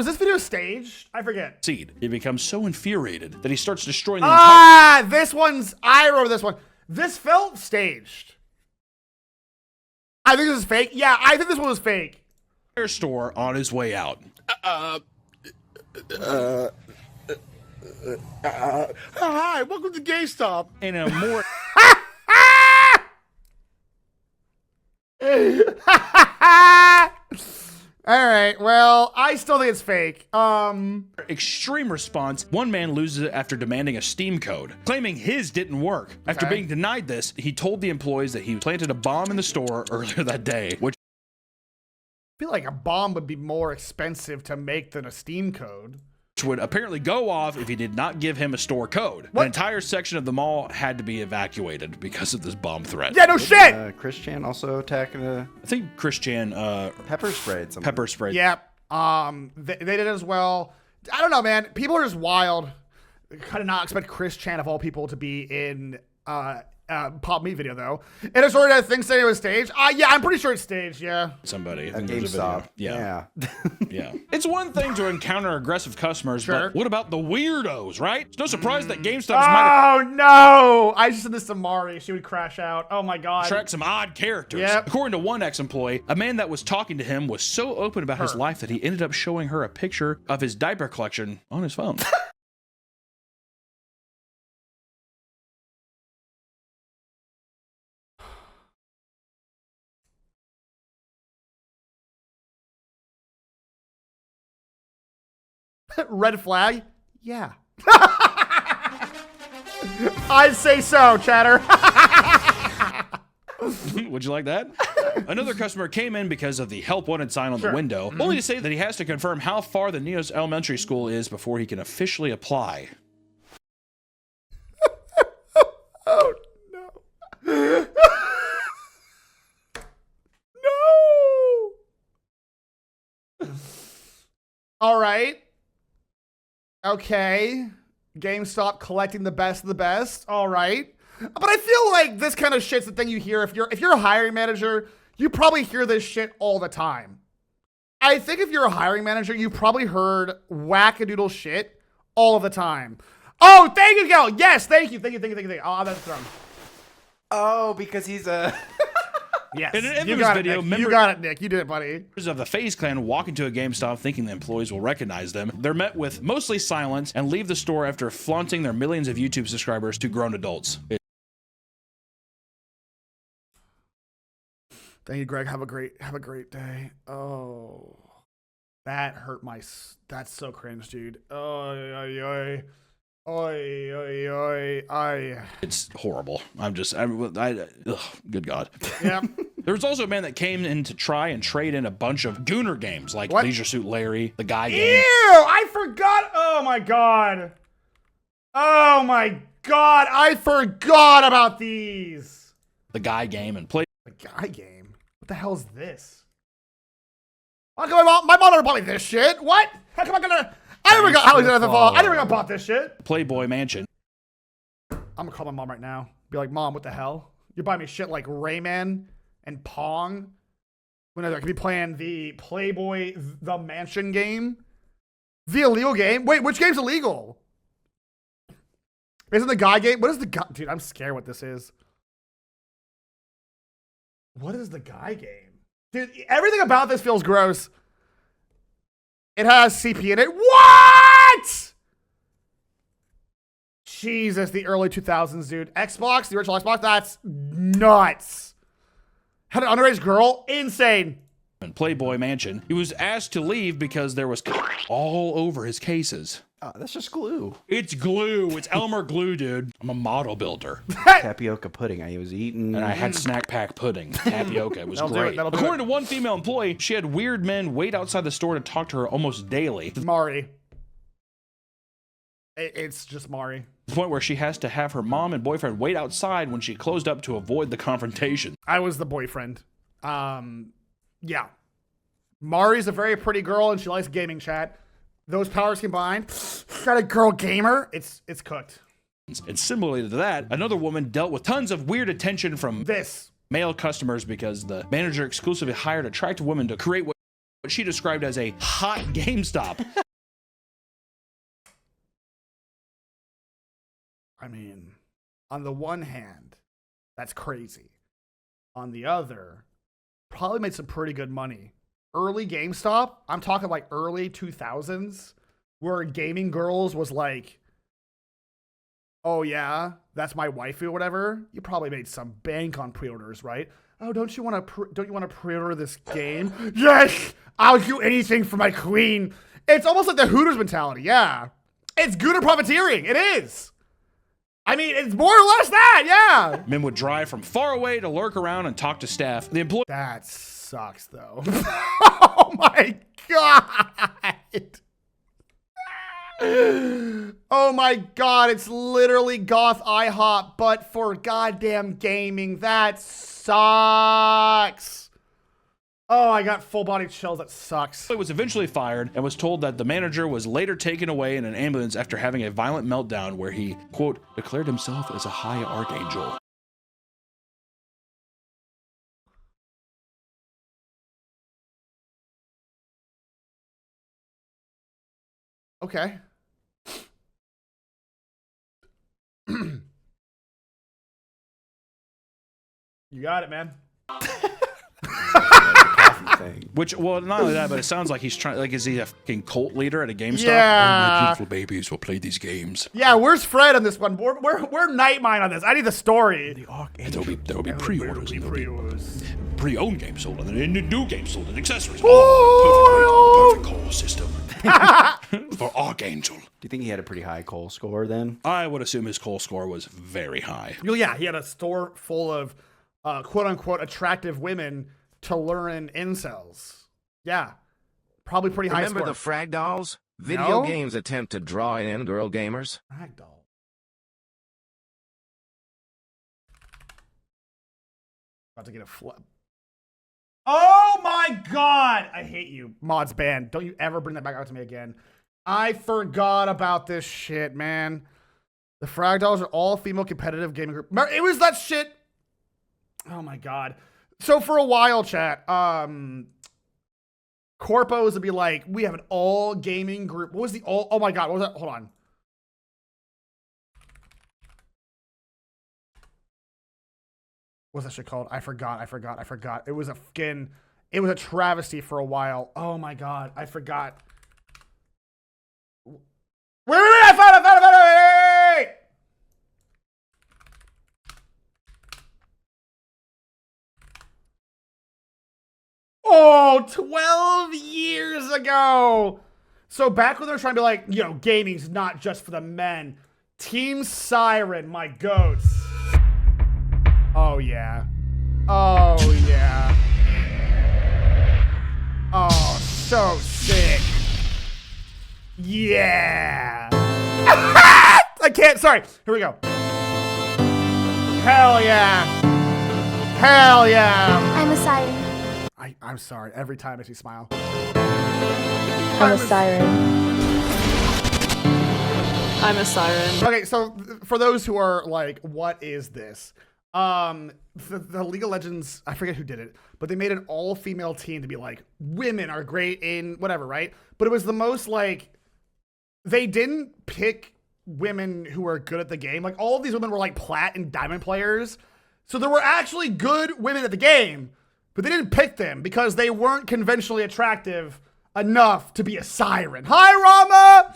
this video staged? I forget. He becomes so infuriated that he starts destroying the entire I remember this one. This felt staged. I think this is fake. Yeah, I think this one was fake. store on his way out. Hi, welcome to GameStop. In a more All right, well, I still think it's fake. extreme response, one man loses it after demanding a Steam code, claiming his didn't work. After being denied this, he told the employees that he planted a bomb in the store earlier that day, which I feel like a bomb would be more expensive to make than a Steam code. would apparently go off if he did not give him a store code. An entire section of the mall had to be evacuated because of this bomb threat. Yeah, no shit! Chris Chan also attacking I think Chris Chan pepper sprayed something. pepper sprayed. Yep. They did it as well. I don't know, man. People are just wild. Kind of not expect Chris Chan of all people to be in PapaMutt video though. And it's sort of thing saying it was staged. Yeah, I'm pretty sure it's staged. Yeah. Somebody. At GameStop. Yeah. Yeah. It's one thing to encounter aggressive customers, but what about the weirdos, right? It's no surprise that GameStop might Oh no! I just said this to Mari. She would crash out. Oh my god. attract some odd characters. Yep. According to one ex-employee, a man that was talking to him was so open about his life that he ended up showing her a picture of his diaper collection on his phone. Red flag? Yeah. I'd say so, chatter. Would you like that? Another customer came in because of the help wanted sign on the window, only to say that he has to confirm how far the Neo's elementary school is before he can officially apply. Oh no. No. All right. Okay. GameStop collecting the best of the best. All right. But I feel like this kind of shit's the thing you hear. If you're a hiring manager, you probably hear this shit all the time. I think if you're a hiring manager, you probably heard wackadoodle shit all of the time. Oh, thank you, Gal. Yes, thank you. Oh, that's wrong. Oh, because he's a... Yes, In an you infamous got video, it, Nick. You got it, Nick. You did it, buddy. Members of the FaZe clan walk into a GameStop thinking the employees will recognize them. They're met with mostly silence and leave the store after flaunting their millions of YouTube subscribers to grown adults. Thank you, Greg. Have a great day. Oh, that hurt my. That's so cringe, dude. Oi. It's horrible. Good God. Yeah. There was also a man that came in to try and trade in a bunch of Gooner games like Leisure Suit Larry, the Guy game. Ew! I forgot. Oh my god. I forgot about these. The Guy game and play. The Guy game. What the hell is this? How come my mom never bought me this shit? What? How come I gonna? I never got Alexander the Fall. I never got bought this shit. Playboy Mansion. I'm gonna call my mom right now. Be like, Mom, what the hell? You're buying me shit like Rayman and Pong when I could be playing the Playboy the Mansion game, the illegal game. Wait, which game's illegal? Isn't the Guy game? What is the Guy? Dude, I'm scared what this is. What is the Guy game? Dude, everything about this feels gross. It has CP in it. What? Jesus, the early 2000s, dude. Xbox, the original Xbox, that's nuts. Had an underage girl? Insane. And Playboy Mansion. He was asked to leave because there was all over his cases. That's just glue. It's glue. It's Elmer glue, dude. I'm a model builder. Tapioca pudding I was eating. And I had snack pack pudding. Tapioca. It was great. According to one female employee, she had weird men wait outside the store to talk to her almost daily. Mari. It's just Mari. The point where she has to have her mom and boyfriend wait outside when she closed up to avoid the confrontation. I was the boyfriend. Yeah. Mari's a very pretty girl and she likes gaming chat. Those powers combined, got a girl gamer. It's cooked. And similarly to that, another woman dealt with tons of weird attention from this male customers because the manager exclusively hired attractive women to create what she described as a hot GameStop. I mean, on the one hand, that's crazy. On the other, probably made some pretty good money. Early GameStop, I'm talking like early 2000s, where gaming girls was like, oh yeah, that's my waifu or whatever. You probably made some bank on pre-orders, right? Oh, don't you want to pre-order this game? Yes, I'll do anything for my queen. It's almost like the Hooters mentality. Yeah, it's Gooner profiteering. It is. I mean, it's more or less that. Yeah. Men would drive from far away to lurk around and talk to staff. The employee. That sucks, though. Oh my god. Oh my god, it's literally goth IHOP, but for goddamn gaming. That sucks. Oh, I got full body chills. That sucks. He was eventually fired and was told that the manager was later taken away in an ambulance after having a violent meltdown where he, quote, declared himself as a high archangel. Okay. You got it, man. Which, well, not only that, but it sounds like he's trying, like, is he a fucking cult leader at a GameStop? Yeah. Oh, my beautiful babies will play these games. Yeah, where's Fred on this one? We're Nightmine on this. I need the story. And there will be pre-orders. Pre-owned games sold, and then new games sold, and accessories. Oh, perfect call system. For Archangel. Do you think he had a pretty high Cole score then? I would assume his Cole score was very high. Well, yeah, he had a store full of quote-unquote attractive women to lure in incels. Yeah, probably pretty high score. Remember the Frag Dolls? Video games attempt to draw in girl gamers. Frag Doll. About to get a flip. Oh my god! I hate you. Mods banned. Don't you ever bring that back out to me again. I forgot about this shit, man. The Frag Dolls are all female competitive gaming group. It was that shit. Oh my god. So for a while, chat, corpos would be like, we have an all gaming group. What was the all? Oh my god, what was that? Hold on. What's that shit called? I forgot. It was a travesty for a while. Oh my god, I forgot. Wait, I found it! Oh, 12 years ago. So back when they were trying to be like, you know, gaming's not just for the men. Team Siren, my goats. Oh, yeah. Oh, yeah. Oh, so sick. Yeah. I can't, sorry. Here we go. Hell yeah. Hell yeah. I'm a siren. I'm sorry. Every time makes me smile. I'm a siren. I'm a siren. Okay, so for those who are like, what is this? The League of Legends, I forget who did it, but they made an all-female team to be like, women are great in whatever, right? But it was the most like, they didn't pick women who were good at the game. Like all of these women were like plat and diamond players. So there were actually good women at the game, but they didn't pick them because they weren't conventionally attractive enough to be a siren. Hi,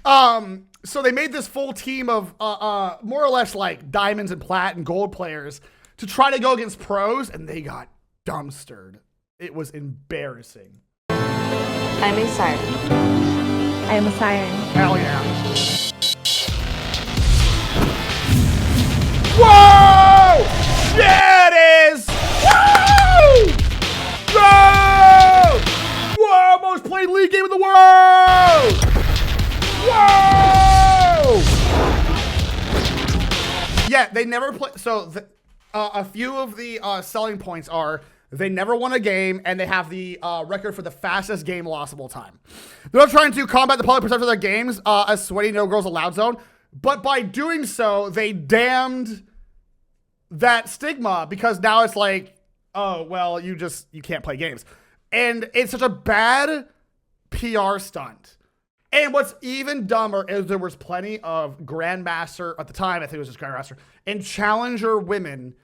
Rama! So they made this full team of more or less like diamonds and plat and gold players to try to go against pros, and they got dumpstered. It was embarrassing. I'm a siren. I am a siren. Hell yeah. Whoa! Yeah, it is! Woo! Whoa! Whoa! Most played league game in the world! Whoa! Yeah, they never play. So a few of the selling points are they never won a game, and they have the record for the fastest game loss of all time. They're trying to combat the public perception of their games, a sweaty no girls allowed zone, but by doing so, they damned that stigma because now it's like, oh well, you can't play games, and it's such a bad PR stunt. And what's even dumber is there was plenty of Grandmaster, at the time I think it was just Grandmaster, and Challenger women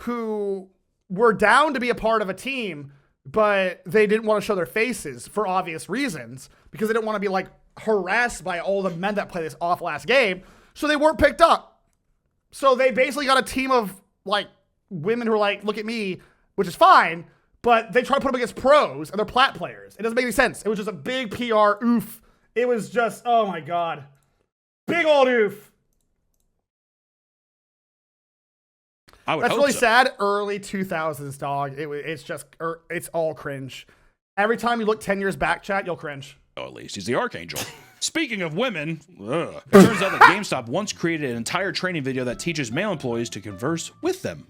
who were down to be a part of a team, but they didn't want to show their faces for obvious reasons because they didn't want to be like harassed by all the men that play this awful ass game. So they weren't picked up. So they basically got a team of like women who are like, look at me, which is fine, but they try to put them against pros and they're plat players. It doesn't make any sense. It was just a big PR oof. It was just, oh my God. Big old oof. That's really sad. Early 2000s, dog. It's all cringe. Every time you look 10 years back, chat, you'll cringe. Oh, at least he's the Archangel. Speaking of women, it turns out that GameStop once created an entire training video that teaches male employees to converse with them.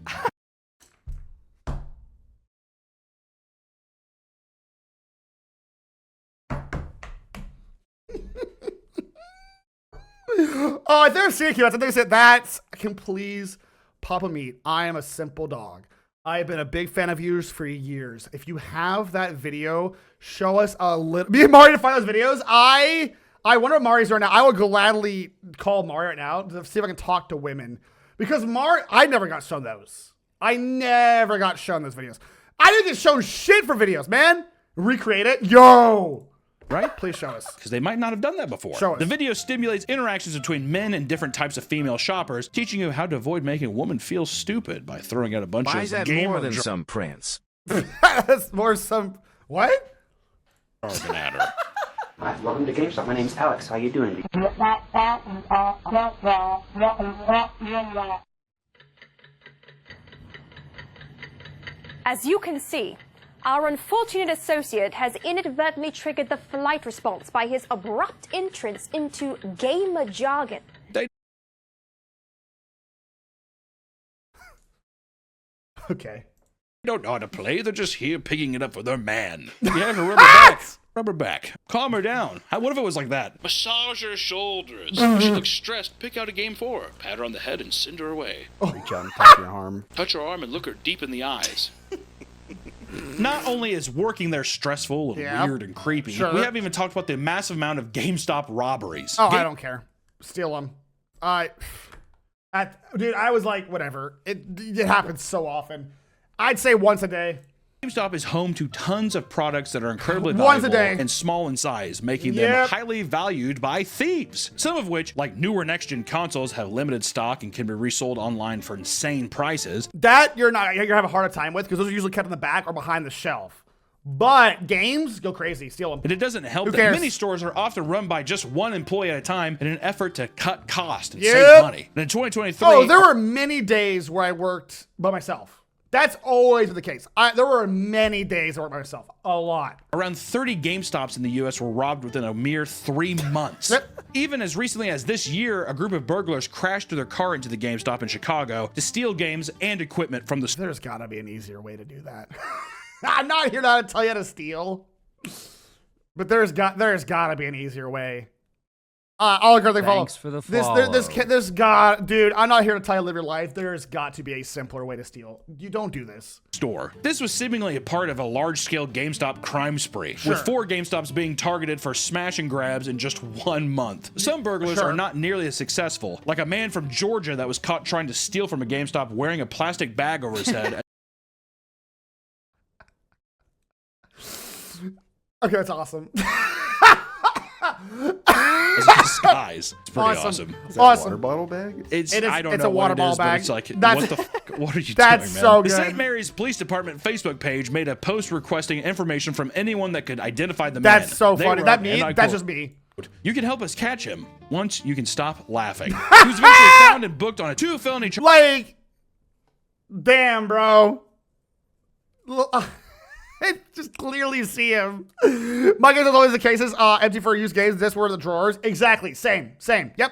Oh, if they're serious, I think said that can please PapaMutt. I am a simple dog. I have been a big fan of yours for years. If you have that video, show us a little. Me and Mari to find those videos. I wonder if Mari's right now. I would gladly call Mari right now to see if I can talk to women because I never got shown those. I never got shown those videos. I didn't get shown shit for videos, man. Recreate it, yo. Right? Please show us. Because they might not have done that before. Show us. The video stimulates interactions between men and different types of female shoppers, teaching you how to avoid making a woman feel stupid by throwing out a bunch Why of is that more than some prints? That's more some what? Jargon at her. Hi, welcome to GameStop. My name's Alex. How you doing? As you can see, our unfortunate associate has inadvertently triggered the flight response by his abrupt entrance into gamer jargon. Okay. They don't know how to play, they're just here picking it up for their man. You have to rub her back. Rub her back. Calm her down. What if it was like that? Massage her shoulders. She looks stressed. Pick out a game for her. Pat her on the head and send her away. Reach out and touch your arm. Touch her arm and look her deep in the eyes. Not only is working there stressful and weird and creepy, we haven't even talked about the massive amount of GameStop robberies. Oh, I don't care. Steal them. Dude, I was like, whatever. It happens so often. I'd say once a day. GameStop is home to tons of products that are incredibly Once a valuable day. and small in size, making them highly valued by thieves. Some of which, like newer next-gen consoles, have limited stock and can be resold online for insane prices. That you're gonna have a harder time with because those are usually kept in the back or behind the shelf. But games, go crazy, steal them. And it doesn't help Who that cares? many stores are often run by just one employee at a time in an effort to cut costs and save money. And in 2023, oh, there were many days where I worked by myself. That's always the case. There were many days I worked by myself. A lot. Around 30 GameStops in the U.S. were robbed within a mere 3 months. Even as recently as this year, a group of burglars crashed their car into the GameStop in Chicago to steal games and equipment from the store. There's got to be an easier way to do that. I'm not here to tell you how to steal, but there's got to be an easier way. I'll agree. Thanks for the follow. Dude, I'm not here to tell you to live your life. There's got to be a simpler way to steal. You don't do this. Store. This was seemingly a part of a large-scale GameStop crime spree, with 4 GameStops being targeted for smash and grabs in just 1 month. Some burglars are not nearly as successful, like a man from Georgia that was caught trying to steal from a GameStop wearing a plastic bag over his head. Okay, that's awesome. As a disguise. It's pretty awesome. Is that a water bottle bag? I don't it's know a water what it ball is, bag. but it's like, what are you that's doing, man? so The good. St. Mary's Police Department Facebook page made a post requesting information from anyone that could identify the man. That's so They funny. wrote, That me? and I That's quote, just me. You can help us catch him once you can stop laughing. He was eventually found and booked on a 2 felony charge. Like, damn, bro. I just clearly see him. My games is always the cases. Empty for used games. This were the drawers. Exactly. Same. Yep.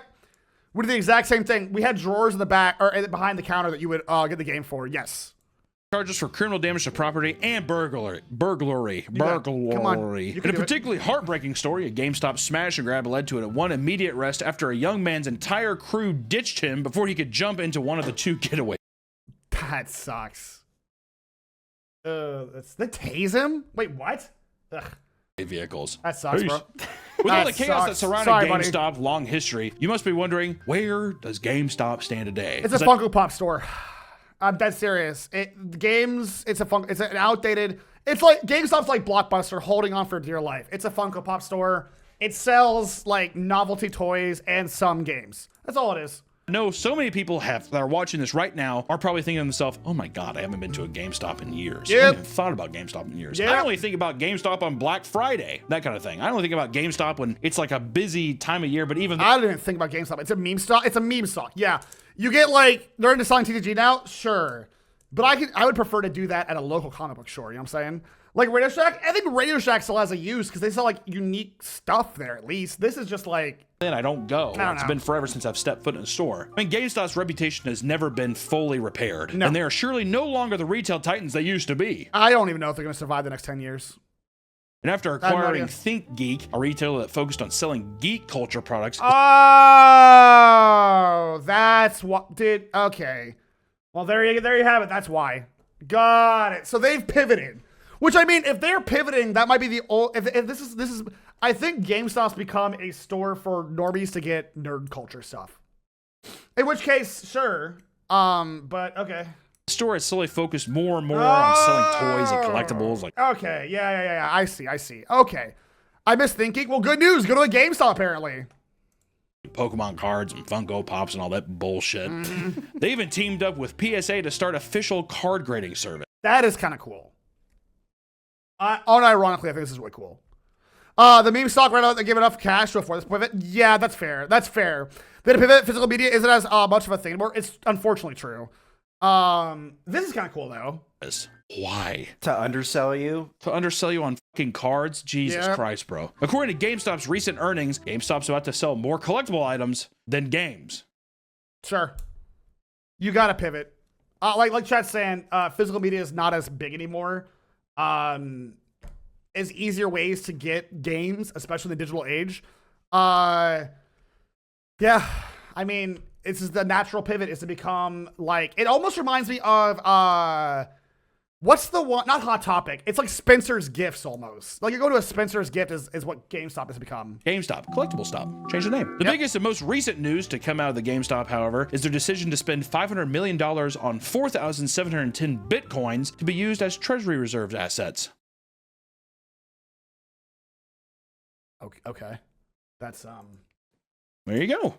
We did the exact same thing. We had drawers in the back or behind the counter that you would get the game for. Yes. Charges for criminal damage to property and burglary. In a particularly heartbreaking story, a GameStop smash and grab led to one immediate arrest after a young man's entire crew ditched him before he could jump into one of the 2 getaways. That sucks. They tase him? Wait, what? Ugh. Vehicles. That sucks, bro. With all the chaos that surrounded GameStop's long history, you must be wondering, where does GameStop stand today? It's a Funko Pop store. I'm dead serious. It's an outdated, it's like, GameStop's like Blockbuster holding on for dear life. It's a Funko Pop store. It sells like novelty toys and some games. That's all it is. No, so many people that are watching this right now are probably thinking to themselves, oh my God, I haven't been to a GameStop in years. I haven't even thought about GameStop in years. I only think about GameStop on Black Friday, that kind of thing. I only think about GameStop when it's like a busy time of year, but even I don't even think about GameStop. It's a meme stock. It's a meme stock. Yeah. You get like, they're into selling TCG now? Sure. But I would prefer to do that at a local comic book store. You know what I'm saying? Like Radio Shack, I think Radio Shack still has a use because they sell like unique stuff there at least. This is just like... I don't go. It's been forever since I've stepped foot in a store. I mean, GameStop's reputation has never been fully repaired. No. And they are surely no longer the retail titans they used to be. I don't even know if they're going to survive the next 10 years. And after acquiring ThinkGeek, a retailer that focused on selling geek culture products... Oh, that's what did... Okay. Well, there you have it. That's why. Got it. So they've pivoted. Which, I mean, if they're pivoting, that might be the old... If this is... I think GameStop's become a store for normies to get nerd culture stuff. In which case, sure. But, okay. The store has slowly focused more and more on selling toys and collectibles. Okay, yeah. I see. Okay. I missed thinking. Well, good news. Go to a GameStop, apparently. Pokemon cards and Funko Pops and all that bullshit. They even teamed up with PSA to start official card grading service. That is kind of cool. Unironically, I think this is really cool. The meme stock right now, they give enough cash to afford this pivot. Yeah, that's fair. They had a pivot. Physical media isn't as much of a thing anymore. It's unfortunately true. This is kind of cool though. Why? To undersell you? To undersell you on fucking cards? Jesus Christ, bro. According to GameStop's recent earnings, GameStop's about to sell more collectible items than games. Sure. You gotta pivot. Like Chat's saying, physical media is not as big anymore. Is easier ways to get games, especially in the digital age. Yeah, I mean, it's just the natural pivot is to become like, it almost reminds me of, what's the one, not Hot Topic, it's like Spencer's Gifts almost. Like you go to a Spencer's Gift is what GameStop has become. GameStop, collectible stop, change the name. The biggest and most recent news to come out of the GameStop, however, is their decision to spend $500 million on 4,710 Bitcoins to be used as treasury reserve assets. Okay. That's, there you go.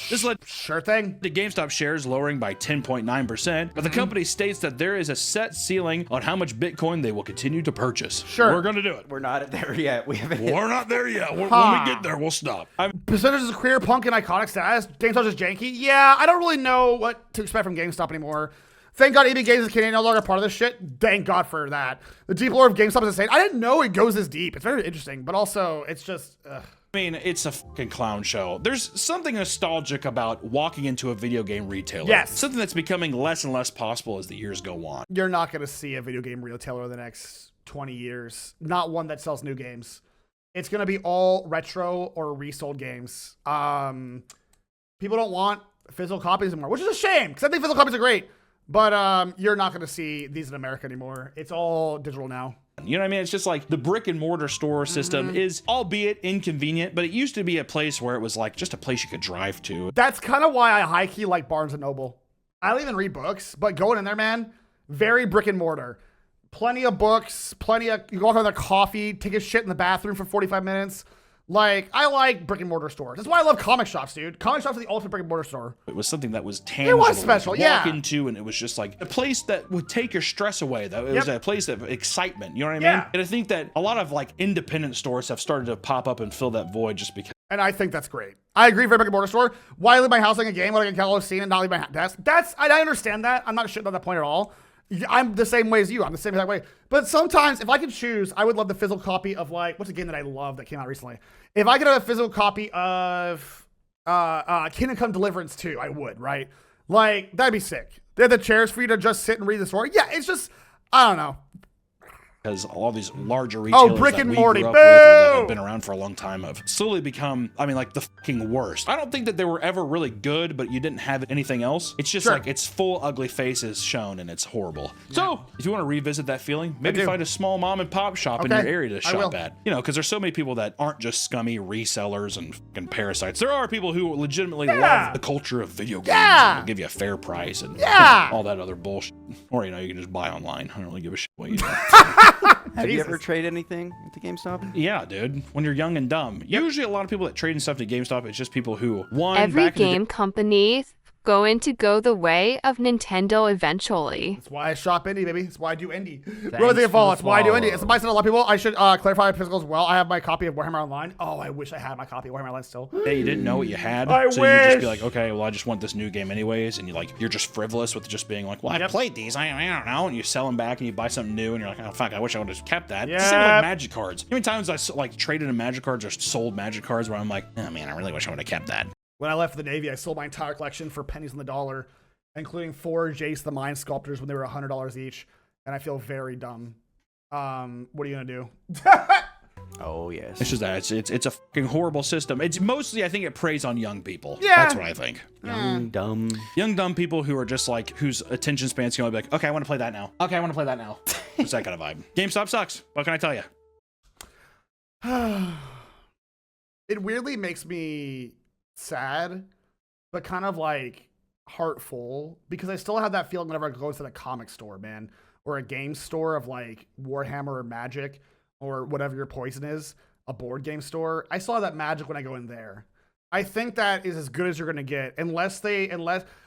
This led sure thing to GameStop shares lowering by 10.9%, but the company states that there is a set ceiling on how much Bitcoin they will continue to purchase. Sure. We're going to do it. We're not there yet. We're not there yet. When we get there, we'll stop. Percentages of queer, punk, and iconic status. GameStop is janky. Yeah, I don't really know what to expect from GameStop anymore. Thank God EB Games is Canadian, no longer part of this shit. Thank God for that. The deep lore of GameStop is insane. I didn't know it goes this deep. It's very interesting, but also it's just... Ugh. I mean, it's a fucking clown show. There's something nostalgic about walking into a video game retailer. Yes. Something that's becoming less and less possible as the years go on. You're not going to see a video game retailer in the next 20 years. Not one that sells new games. It's going to be all retro or resold games. People don't want physical copies anymore, which is a shame because I think physical copies are great. But you're not going to see these in America anymore. It's all digital now. You know what I mean? It's just like the brick and mortar store system is, albeit inconvenient, but it used to be a place where it was like just a place you could drive to. That's kind of why I high-key like Barnes & Noble. I don't even read books, but going in there, man, very brick and mortar. Plenty of books, you go out with a coffee, take a shit in the bathroom for 45 minutes. Like, I like brick and mortar stores. That's why I love comic shops, dude. Comic shops are the ultimate brick and mortar store. It was something that was tangible. It was special, walk into, and it was just like a place that would take your stress away, though. It was a place of excitement. You know what I mean? And I think that a lot of like independent stores have started to pop up and fill that void just because. And I think that's great. I agree for a brick and mortar store. Why leave my house like a game when I can call a scene and not leave my desk? I understand that. I'm not shitting on that point at all. I'm the same way as you. I'm the same exact way. But sometimes, if I could choose, I would love the physical copy of like, what's a game that I love that came out recently? If I could have a physical copy of Kingdom Come Deliverance 2, I would, right? Like, that'd be sick. They have the chairs for you to just sit and read the story. Yeah, it's just, I don't know. Because all these larger retailers Brick that and we Morty, grew up with or that boo! have been around for a long time have slowly become, I mean, like the fucking worst. I don't think that they were ever really good, but you didn't have anything else. It's just like it's full ugly faces shown and it's horrible. Yeah. So if you want to revisit that feeling, maybe find a small mom and pop shop in your area to shop at. You know, because there's so many people that aren't just scummy resellers and fucking parasites. There are people who legitimately love the culture of video games and will give you a fair price and all that other bullshit. Or, you know, you can just buy online. I don't really give a shit what you do. Have you ever traded anything at the GameStop? Yeah, dude. When you're young and dumb. Usually a lot of people that trade and stuff at GameStop, it's just people who, one, every game company going to go the way of Nintendo eventually. That's why I shop indie, baby. That's why I do indie. Really think of all. That's why I do indie. As somebody said, a lot of people, I should clarify physical as well. I have my copy of Warhammer Online. Oh, I wish I had my copy of Warhammer Online still. Yeah, you didn't know what you had. So you just be like, okay, well, I just want this new game anyways. And you're just frivolous with just being like, well, I played these. I don't know. And you sell them back and you buy something new and you're like, oh, fuck, I wish I would have just kept that. It's the same with Magic cards. How many times I traded in Magic cards or sold Magic cards where I'm like, oh man, I really wish I would have kept that. When I left the Navy, I sold my entire collection for pennies on the dollar, including 4 Jace the Mind sculptures when they were $100 each, and I feel very dumb. What are you gonna do? Oh yes. It's just that it's a fucking horrible system. It's mostly, I think, it preys on young people. Yeah. That's what I think. Young dumb people who are just like whose attention spans can only be like, okay, I want to play that now. Okay, I want to play that now. It's that kind of vibe. GameStop sucks. What can I tell you? It weirdly makes me sad, but kind of like heartful, because I still have that feeling whenever I go to the comic store, man, or a game store of like Warhammer or Magic or whatever your poison is, a board game store. I still have that magic when I go in there. I think that is as good as you're going to get, unless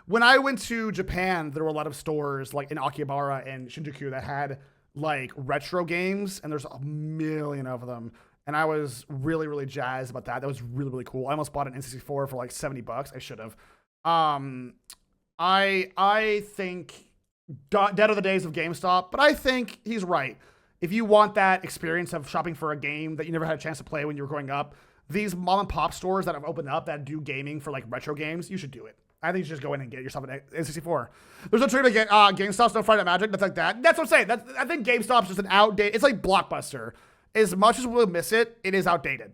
when I went to Japan, there were a lot of stores like in Akihabara and Shinjuku that had like retro games, and there's a million of them. And I was really, really jazzed about that. That was really, really cool. I almost bought an N64 for like $70. I should have. I think dead are the days of GameStop, but I think he's right. If you want that experience of shopping for a game that you never had a chance to play when you were growing up, these mom and pop stores that have opened up that do gaming for like retro games, you should do it. I think you should just go in and get yourself an N64. There's no trade to get GameStop's no Friday Night Magic. That's like that. That's what I'm saying. I think GameStop's just an outdated. It's like Blockbuster. As much as we'll miss it, it is outdated.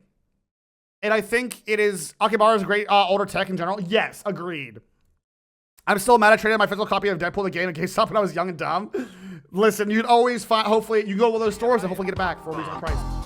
And I think it is. Akihabara is great older tech in general. Yes, agreed. I'm still mad I traded my physical copy of Deadpool the game in GameStop when I was young and dumb. Listen, you'd always find. Hopefully, you go to one of those stores and hopefully get it back for a reasonable price.